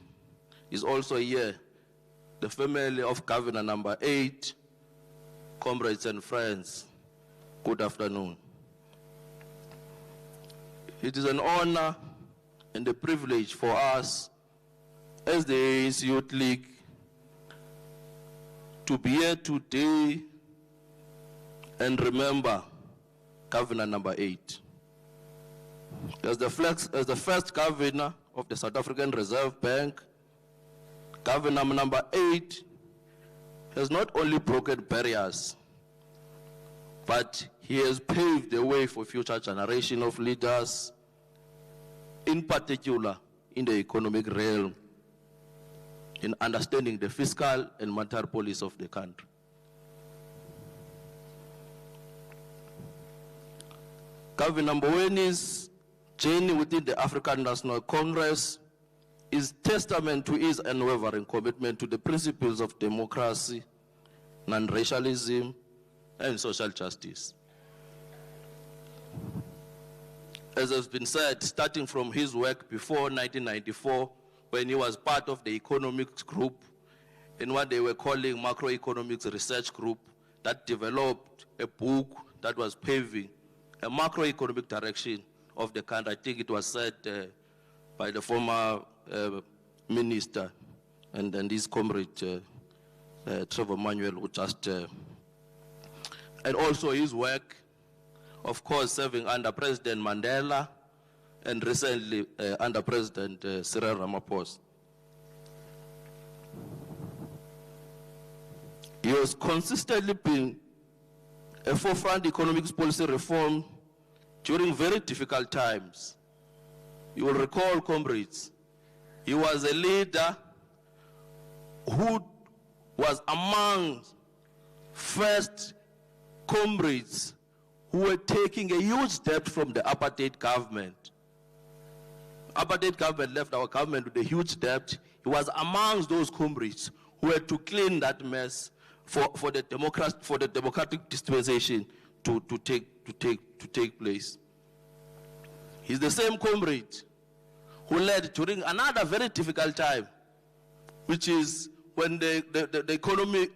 is also here, the family of Governor number 8, comrades and friends, good afternoon. It is an honor and a privilege for us as the ANC Youth League to be here today and remember Governor number 8. As the first governor of the South African Reserve Bank, Governor number 8 has not only broken barriers, but he has paved the way for future generation of leaders, in particular in the economic realm, in understanding the fiscal and monetary policy of the country. Governor Mboweni's journey within the African National Congress is testament to his unwavering commitment to the principles of democracy, non-racialism, and social justice. As has been said, starting from his work before 1994, when he was part of the economics group in what they were calling macroeconomics research group that developed a book that was paving a macroeconomic direction of the country. I think it was said by the former minister and his comrade, Trevor Manuel, who just, and also his work, of course, serving under President Mandela and recently under President Cyril Ramaphosa. He has consistently been a forefront economics policy reform during very difficult times. You will recall, comrades, he was a leader who was among first comrades who were taking a huge debt from the apartheid government. Apartheid government left our government with a huge debt. He was amongst those comrades who had to clean that mess for the democratic dispensation to take place. He's the same comrade who led during another very difficult time, which is when the economy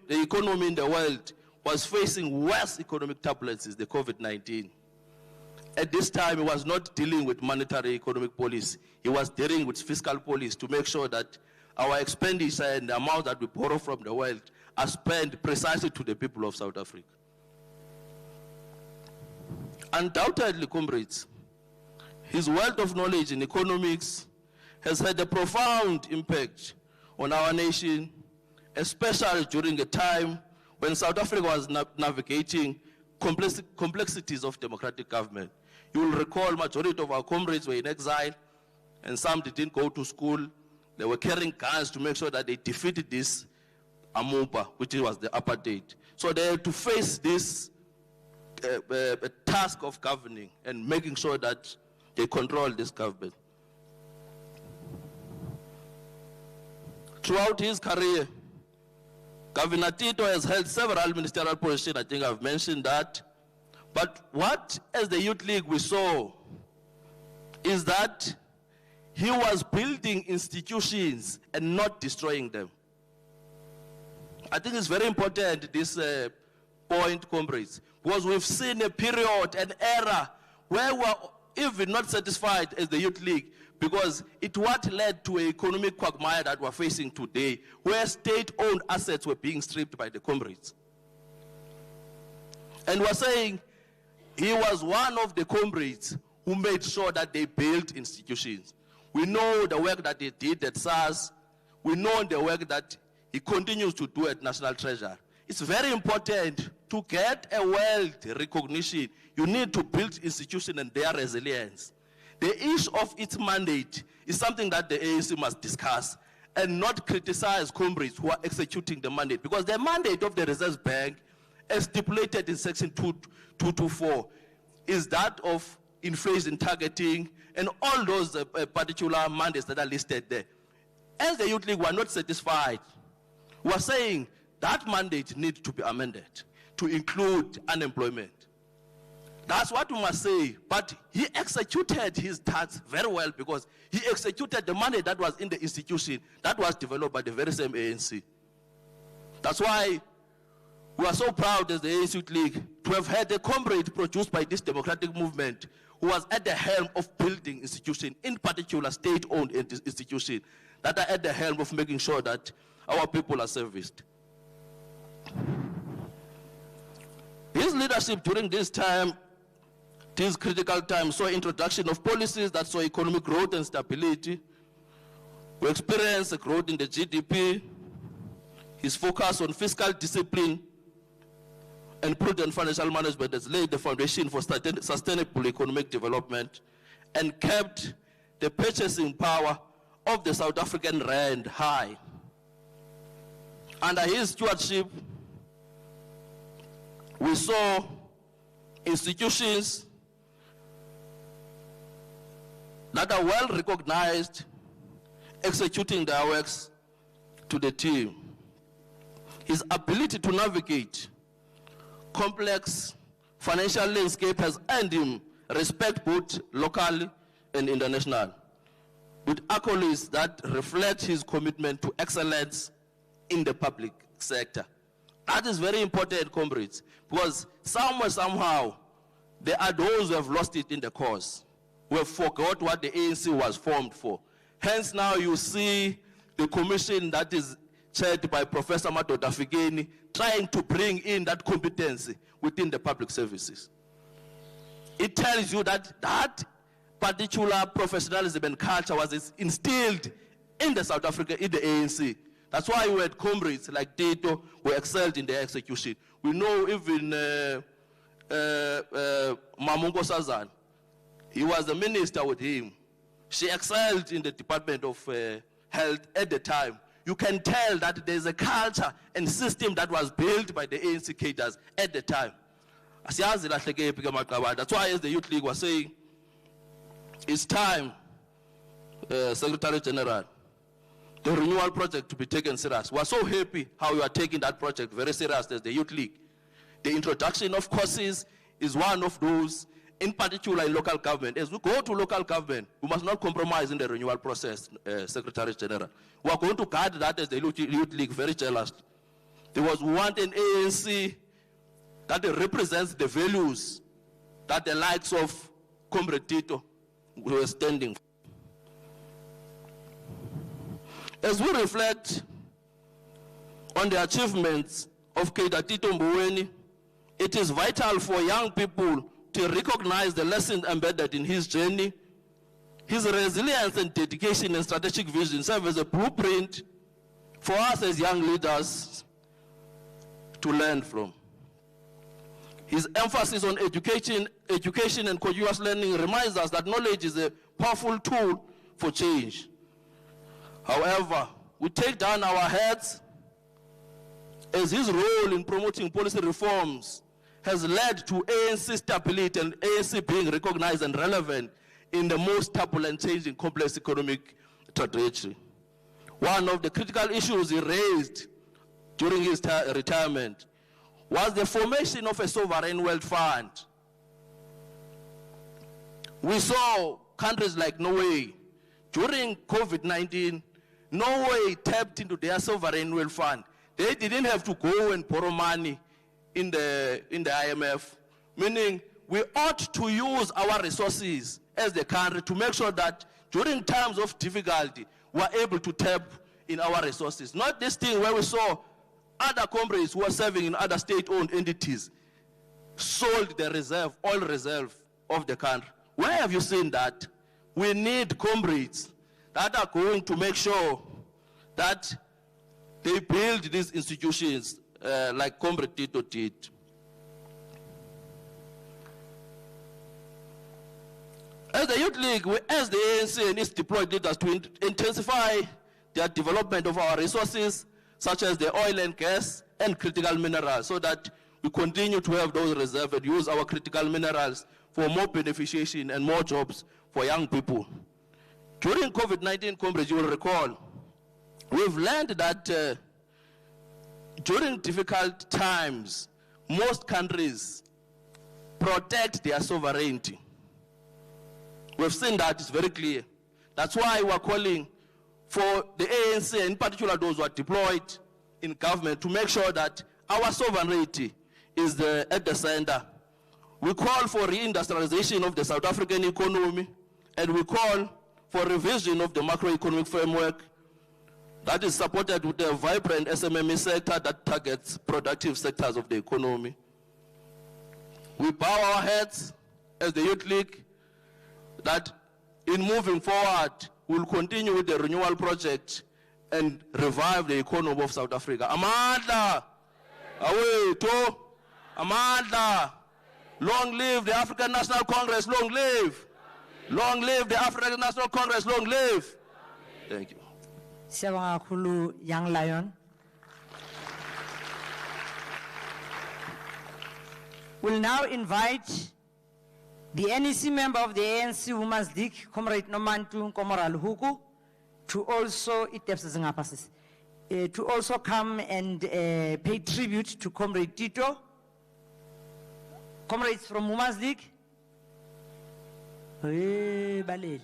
in the world was facing worse economic turbulences, the COVID-19. At this time, he was not dealing with monetary economic policy. He was dealing with fiscal policy to make sure that our expenditure and the amount that we borrow from the world are spent precisely to the people of South Africa. Undoubtedly, comrades, his wealth of knowledge in economics has had a profound impact on our nation, especially during a time when South Africa was navigating complexities of democratic government. You will recall majority of our comrades were in exile, and some didn't go to school. They were carrying guns to make sure that they defeated this Amupa, which was the apartheid. So they had to face this task of governing and making sure that they control this government. Throughout his career, Governor Tito has held several ministerial positions. I think I've mentioned that. But what, as the Youth League, we saw is that he was building institutions and not destroying them. I think it's very important, this point, comrades, because we've seen a period, an era, where we're even not satisfied as the Youth League, because it what led to an economic quagmire that we're facing today, where state-owned assets were being stripped by the comrades. And we're saying he was one of the comrades who made sure that they built institutions. We know the work that he did at SARS. We know the work that he continues to do at National Treasury. It's very important to get a world recognition. You need to build institutions and their resilience. The issue of its mandate is something that the ANC must discuss and not criticize comrades who are executing the mandate, because the mandate of the Reserve Bank, as stipulated in Section 224, is that of inflation targeting and all those particular mandates that are listed there. As the Youth League, we are not satisfied. We are saying that mandate needs to be amended to include unemployment. That's what we must say. But he executed his tasks very well, because he executed the mandate that was in the institution that was developed by the very same ANC. That's why we are so proud as the ANC Youth League to have had a comrade produced by this democratic movement who was at the helm of building institutions, in particular state-owned institutions, that are at the helm of making sure that our people are serviced. His leadership during this time, this critical time, saw introduction of policies that saw economic growth and stability. We experienced a growth in the GDP. His focus on fiscal discipline and prudent financial management has laid the foundation for sustainable economic development and kept the purchasing power of the South African rand high. Under his stewardship, we saw institutions that are well recognized executing their works to the T. His ability to navigate complex financial landscape has earned him respect both locally and international, with accolades that reflect his commitment to excellence in the public sector. That is very important, comrades, because somewhere, somehow, there are those who have lost it in the cause, who have forgot what the ANC was formed for. Hence, now you see the commission that is chaired by Professor Madoda Fikeni trying to bring in that competency within the public services. It tells you that that particular professionalism and culture was instilled in the South Africa, in the ANC. That's why we had comrades like Tito who excelled in their execution. We know even Mamungo Sazan, he was a minister with him. She excelled in the Department of Health at the time. You can tell that there's a culture and system that was built by the ANC cadres at the time. That's why, as the Youth League was saying, it's time, Secretary General, the renewal project to be taken serious. We're so happy how you are taking that project very serious as the Youth League. The introduction of courses is one of those, in particular in local government. As we go to local government, we must not compromise in the renewal process, Secretary General. We are going to guard that as the Youth League very jealous. We want an ANC that represents the values that the likes of Comrade Tito were standing for. As we reflect on the achievements of Cde Tito Mboweni, it is vital for young people to recognize the lessons embedded in his journey. His resilience and dedication and strategic vision serve as a blueprint for us as young leaders to learn from. His emphasis on education and continuous learning reminds us that knowledge is a powerful tool for change. However, we take down our heads as his role in promoting policy reforms has led to ANC stability and ANC being recognized and relevant in the most turbulent, changing, complex economic trajectory. One of the critical issues he raised during his retirement was the formation of a sovereign wealth fund. We saw countries like Norway. During COVID-19, Norway tapped into their sovereign wealth fund. They didn't have to go and borrow money in the IMF, meaning we ought to use our resources as the country to make sure that during times of difficulty, we're able to tap in our resources. Not this thing where we saw other comrades who are serving in other state-owned entities sold the reserve, oil reserve of the country. Where have you seen that? We need comrades that are going to make sure that they build these institutions like Cde Tito did. As the Youth League, we ask the ANC and its deployed leaders to intensify their development of our resources, such as the oil and gas and critical minerals, so that we continue to have those reserves and use our critical minerals for more beneficiation and more jobs for young people. During COVID-19, comrades, you will recall, we've learned that during difficult times, most countries protect their sovereignty. We've seen that, it's very clear. That's why we're calling for the ANC, in particular those who are deployed in government, to make sure that our sovereignty is at the center. We call for reindustrialization of the South African economy, and we call for revision of the macroeconomic framework that is supported with a vibrant SMME sector that targets productive sectors of the economy. We bow our heads as the Youth League that in moving forward, we'll continue with the renewal project and revive the economy of South Africa. Amandla! Away, Amandla! Long live the African National Congress, long live! Long live the African National Congress, long live! Thank you. Siyabonga kakhulu, Young Lion. We'll now invite the NEC member of the ANC Women's League, Comrade Nomantu Komoral Huku, to also come and pay tribute to Comrade Tito. Comrades from Women's League. Hey, Balil.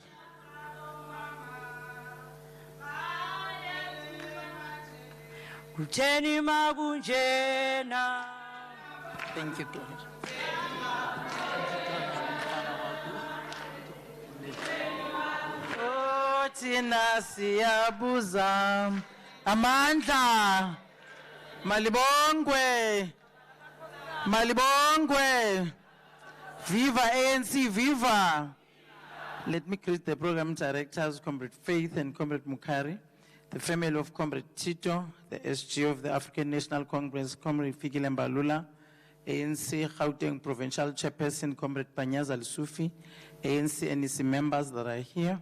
Thank you, Claude. Thina siyabuza amandla malibongwe viva ANC viva. Let me greet the program directors, Comrade Faith and Comrade Mukari, the family of Comrade Tito, the SG of the African National Congress, Comrade Fikile Mbalula, ANC Gauteng Provincial Chairperson, Comrade Panyaza Al-Sufi, ANC NEC members that are here,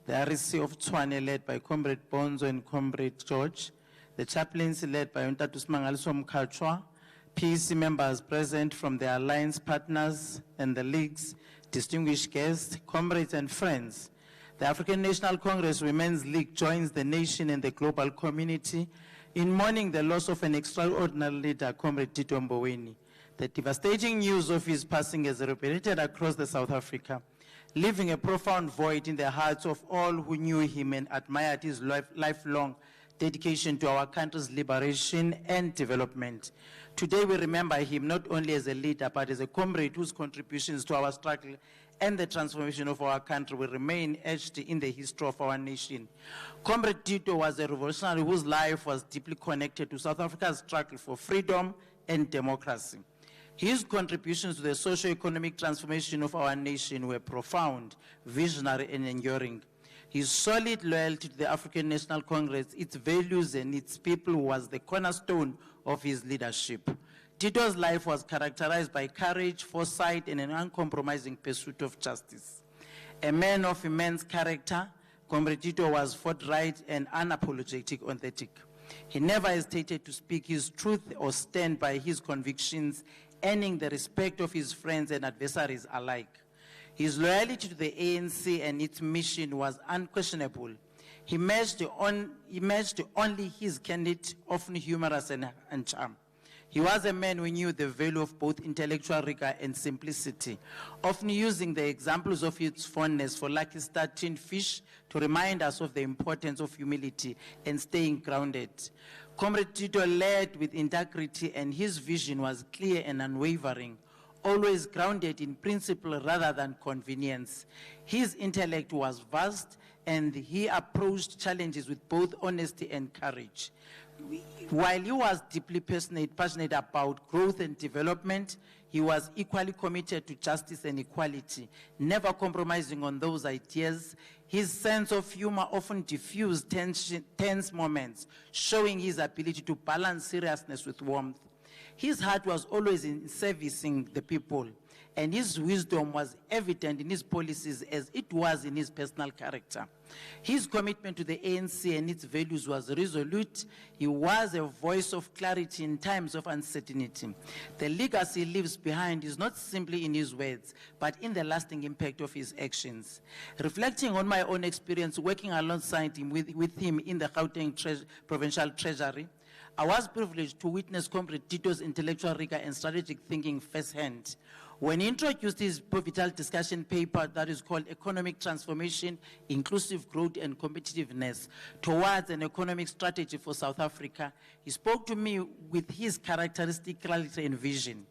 the RC of Tshwane led by Comrade Bonzo and Comrade George, the chaplaincy led by Untatus Mangalso Mkachwa, PEC members present from the alliance partners and the leagues, distinguished guests, comrades and friends. The African National Congress Women's League joins the nation and the global community in mourning the loss of an extraordinary leader, Comrade Tito Mboweni. The devastating news of his passing has reverberated across the South Africa, leaving a profound void in the hearts of all who knew him and admired his lifelong dedication to our country's liberation and development. Today we remember him not only as a leader, but as a comrade whose contributions to our struggle and the transformation of our country will remain etched in the history of our nation. Comrade Tito was a revolutionary whose life was deeply connected to South Africa's struggle for freedom and democracy. His contributions to the socio-economic transformation of our nation were profound, visionary, and enduring. His solid loyalty to the African National Congress, its values and its people was the cornerstone of his leadership. Tito's life was characterized by courage, foresight, and an uncompromising pursuit of justice. A man of immense character, Comrade Tito was forthright and unapologetic, authentic. He never hesitated to speak his truth or stand by his convictions, earning the respect of his friends and adversaries alike. His loyalty to the ANC and its mission was unquestionable. He matched only his candid, often humorous and charm. He was a man who knew the value of both intellectual rigor and simplicity, often using the examples of his fondness for Lucky Star tinned fish to remind us of the importance of humility and staying grounded. Comrade Tito led with integrity, and his vision was clear and unwavering, always grounded in principle rather than convenience. His intellect was vast, and he approached challenges with both honesty and courage. While he was deeply passionate about growth and development, he was equally committed to justice and equality, never compromising on those ideas. His sense of humor often diffused tense moments, showing his ability to balance seriousness with warmth. His heart was always in servicing the people, and his wisdom was evident in his policies as it was in his personal character. His commitment to the ANC and its values was resolute. He was a voice of clarity in times of uncertainty. The legacy he leaves behind is not simply in his words, but in the lasting impact of his actions. Reflecting on my own experience working alongside him with him in the Gauteng Provincial Treasury, I was privileged to witness Comrade Tito's intellectual rigor and strategic thinking firsthand. When he introduced his pivotal discussion paper that is called Economic Transformation, Inclusive Growth and Competitiveness Towards an Economic Strategy for South Africa, he spoke to me with his characteristic clarity and vision.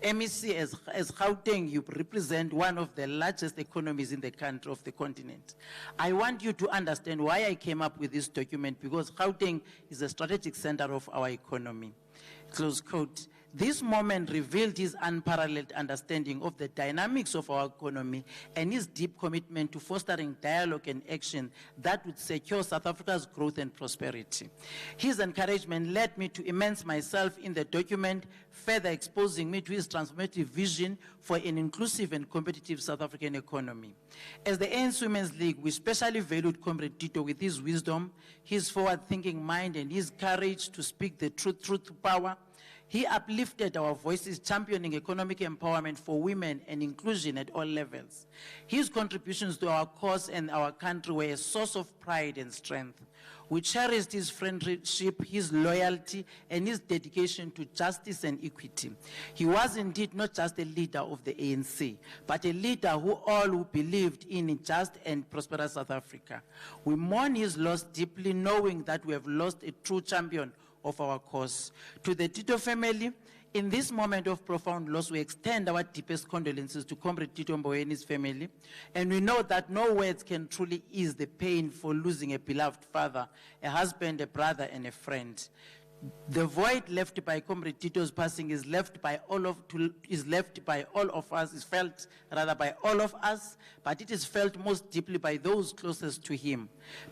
MEC, as Gauteng, you represent one of the largest economies in the country, of the continent. I want you to understand why I came up with this document, because Gauteng is a strategic center of our economy. Close quote. This moment revealed his unparalleled understanding of the dynamics of our economy and his deep commitment to fostering dialogue and action that would secure South Africa's growth and prosperity. His encouragement led me to immerse myself in the document, further exposing me to his transformative vision for an inclusive and competitive South African economy. As the ANC Women's League, we especially valued Comrade Tito with his wisdom, his forward-thinking mind, and his courage to speak the truth to power. He uplifted our voices, championing economic empowerment for women and inclusion at all levels. His contributions to our cause and our country were a source of pride and strength. We cherished his friendship, his loyalty, and his dedication to justice and equity. He was indeed not just a leader of the ANC, but a leader who believed in a just and prosperous South Africa. We mourn his loss deeply, knowing that we have lost a true champion of our cause. To the Tito family, in this moment of profound loss, we extend our deepest condolences to Comrade Tito Mboweni's family, and we know that no words can truly ease the pain for losing a beloved father, a husband, a brother, and a friend. The void left by Comrade Tito's passing is felt by all of us, but it is felt most deeply by those closest to him.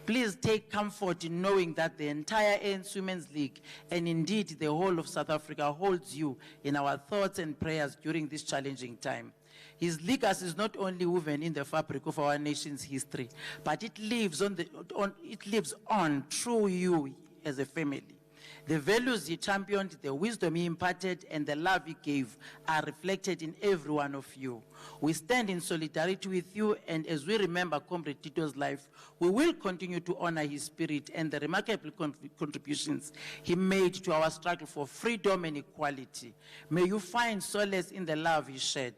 Please take comfort in knowing that the entire ANC Women's League, and indeed the whole of South Africa, holds you in our thoughts and prayers during this challenging time. His legacy is not only woven in the fabric of our nation's history, but it lives on through you as a family. The values he championed, the wisdom he imparted, and the love he gave are reflected in every one of you. We stand in solidarity with you, and as we remember Comrade Tito's life, we will continue to honor his spirit and the remarkable contributions he made to our struggle for freedom and equality. May you find solace in the love he shared,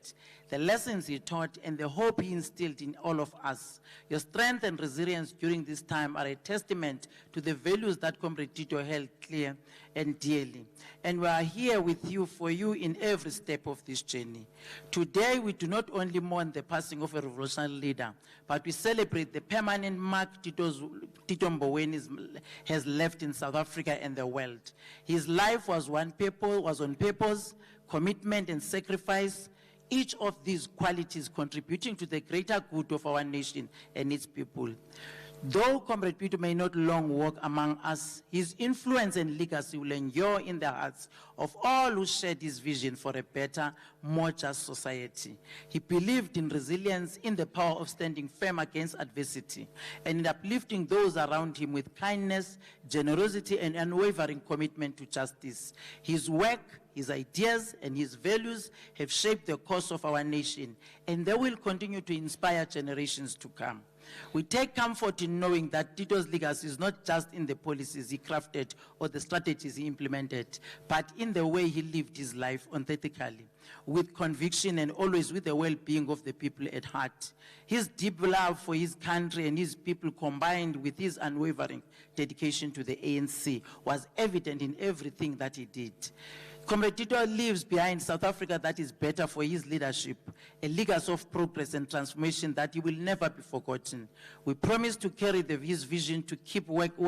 the lessons he taught, and the hope he instilled in all of us. Your strength and resilience during this time are a testament to the values that Comrade Tito held clear and dearly. And we are here with you, for you, in every step of this journey. Today, we do not only mourn the passing of a revolutionary leader, but we celebrate the permanent mark Tito Mboweni has left in South Africa and the world. His life was on purpose, commitment, and sacrifice, each of these qualities contributing to the greater good of our nation and its people. Though Comrade Tito may not long walk among us, his influence and legacy will endure in the hearts of all who shared his vision for a better, more just society. He believed in resilience, in the power of standing firm against adversity, and in uplifting those around him with kindness, generosity, and unwavering commitment to justice. His work, his ideas, and his values have shaped the course of our nation, and they will continue to inspire generations to come. We take comfort in knowing that Tito's legacy is not just in the policies he crafted or the strategies he implemented, but in the way he lived his life authentically, with conviction and always with the well-being of the people at heart. His deep love for his country and his people, combined with his unwavering dedication to the ANC, was evident in everything that he did. Comrade Tito leaves behind South Africa that is better for his leadership, a legacy of progress and transformation that he will never be forgotten. We promise to carry his vision to keep working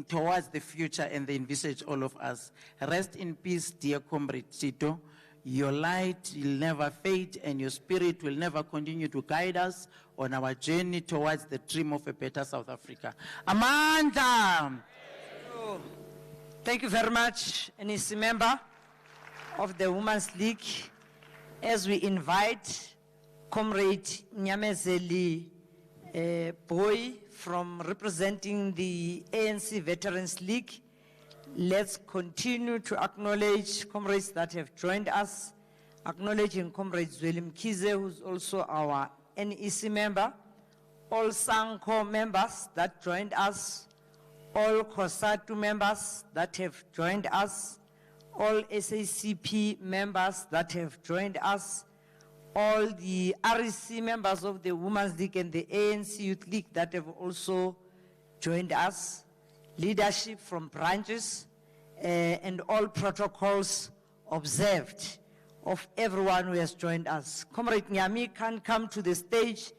towards the future and the envisage all of us. Rest in peace, dear Comrade Tito. Your light will never fade and your spirit will never continue to guide us on our journey towards the dream of a better South Africa. Amanda! Thank you very much, NEC member of the Women's League. As we invite Comrade Nyamezeli Boy from representing the ANC Veterans League, let's continue to acknowledge comrades that have joined us, acknowledging Comrade Zweli Mkhize, who's also our NEC member, all SANCO members that joined us, all COSATU members that have joined us, all SACP members that have joined us, all the REC members of the Women's League and the ANC Youth League that have also joined us, leadership from branches, and all protocols observed of everyone who has joined us. Comrade Nyami can't come to the stage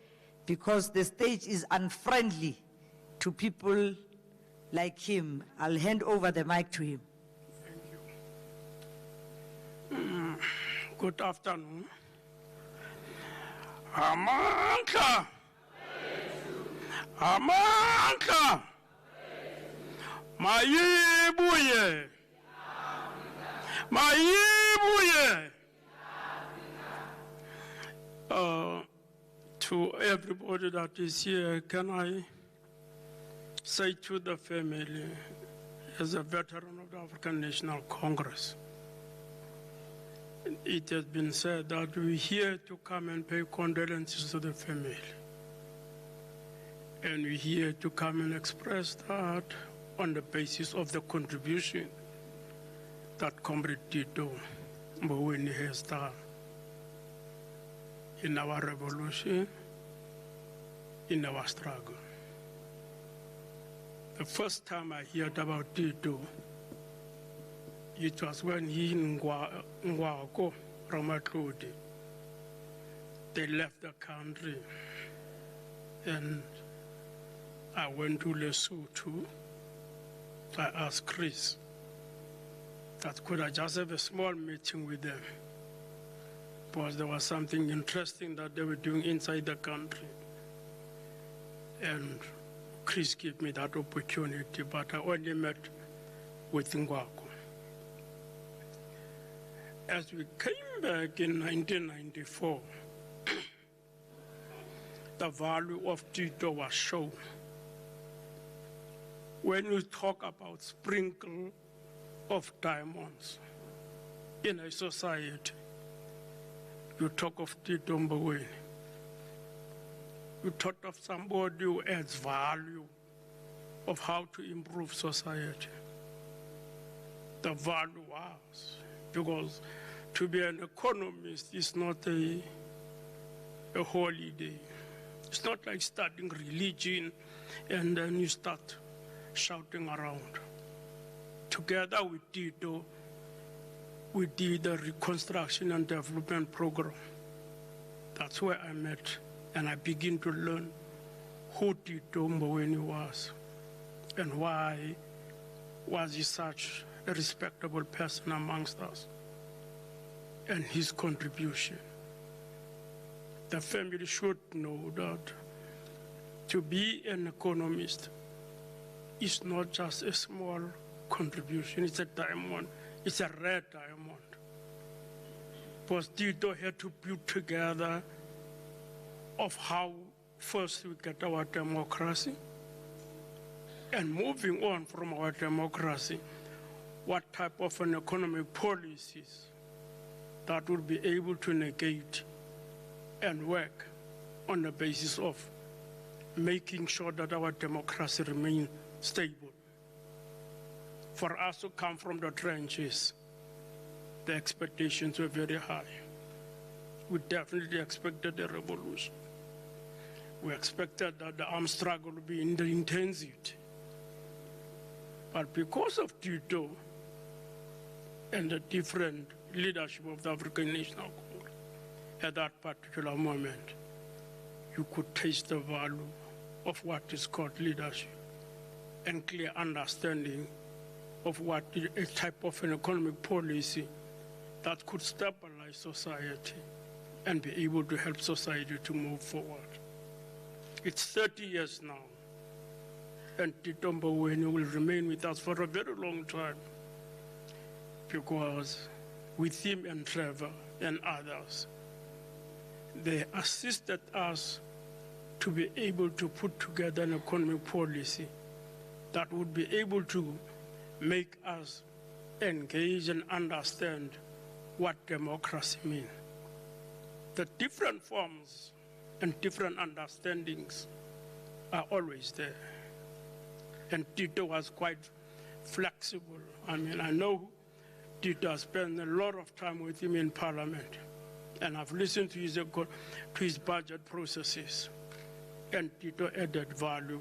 because the stage is unfriendly to people like him. I'll hand over the mic to him. Thank you. Good afternoon. Amandla. Amandla. Mayibuye. Mayibuye. To everybody that is here, can I say to the family, as a veteran of the African National Congress, it has been said that we're here to come and pay condolences to the family. And we're here to come and express that on the basis of the contribution that Comrade Tito Mboweni has done in our revolution, in our struggle. The first time I heard about Tito, it was when he and Ngwako Ramatlodi, they left the country, and I went to Lesotho. I asked Chris that could I just have a small meeting with them, because there was something interesting that they were doing inside the country. And Chris gave me that opportunity, but I only met with Ngwako. As we came back in 1994, the value of Tito was shown. When you talk about sprinkle of diamonds in a society, you talk of Tito Mboweni. You talk of somebody who adds value of how to improve society. The value was, because to be an economist is not a holiday. It's not like studying religion and then you start shouting around. Together with Tito, we did the Reconstruction and Development Program. That's where I met, and I began to learn who Tito Mboweni was and why was he such a respectable person amongst us, and his contribution. The family should know that To be an economist is not just a small contribution, it's a diamond, it's a red diamond. Because Tito had to build together of how first we get our democracy, and moving on from our democracy, what type of an economic policies that would be able to negate and work on the basis of making sure that our democracy remains stable. For us to come from the trenches, the expectations were very high. We definitely expected a revolution. We expected that the armed struggle would be in the intensity. But because of Tito and the different leadership of the African National Congress at that particular moment, you could taste the value of what is called leadership and clear understanding of what a type of an economic policy that could stabilize society and be able to help society to move forward. It's 30 years now, and Tito Mboweni will remain with us for a very long time, because with him and Trevor and others, they assisted us to be able to put together an economic policy that would be able to make us engage and understand what democracy means. The different forms and different understandings are always there. And Tito was quite flexible. I mean, I know Tito spent a lot of time with him in Parliament, and I've listened to his budget processes. And Tito added value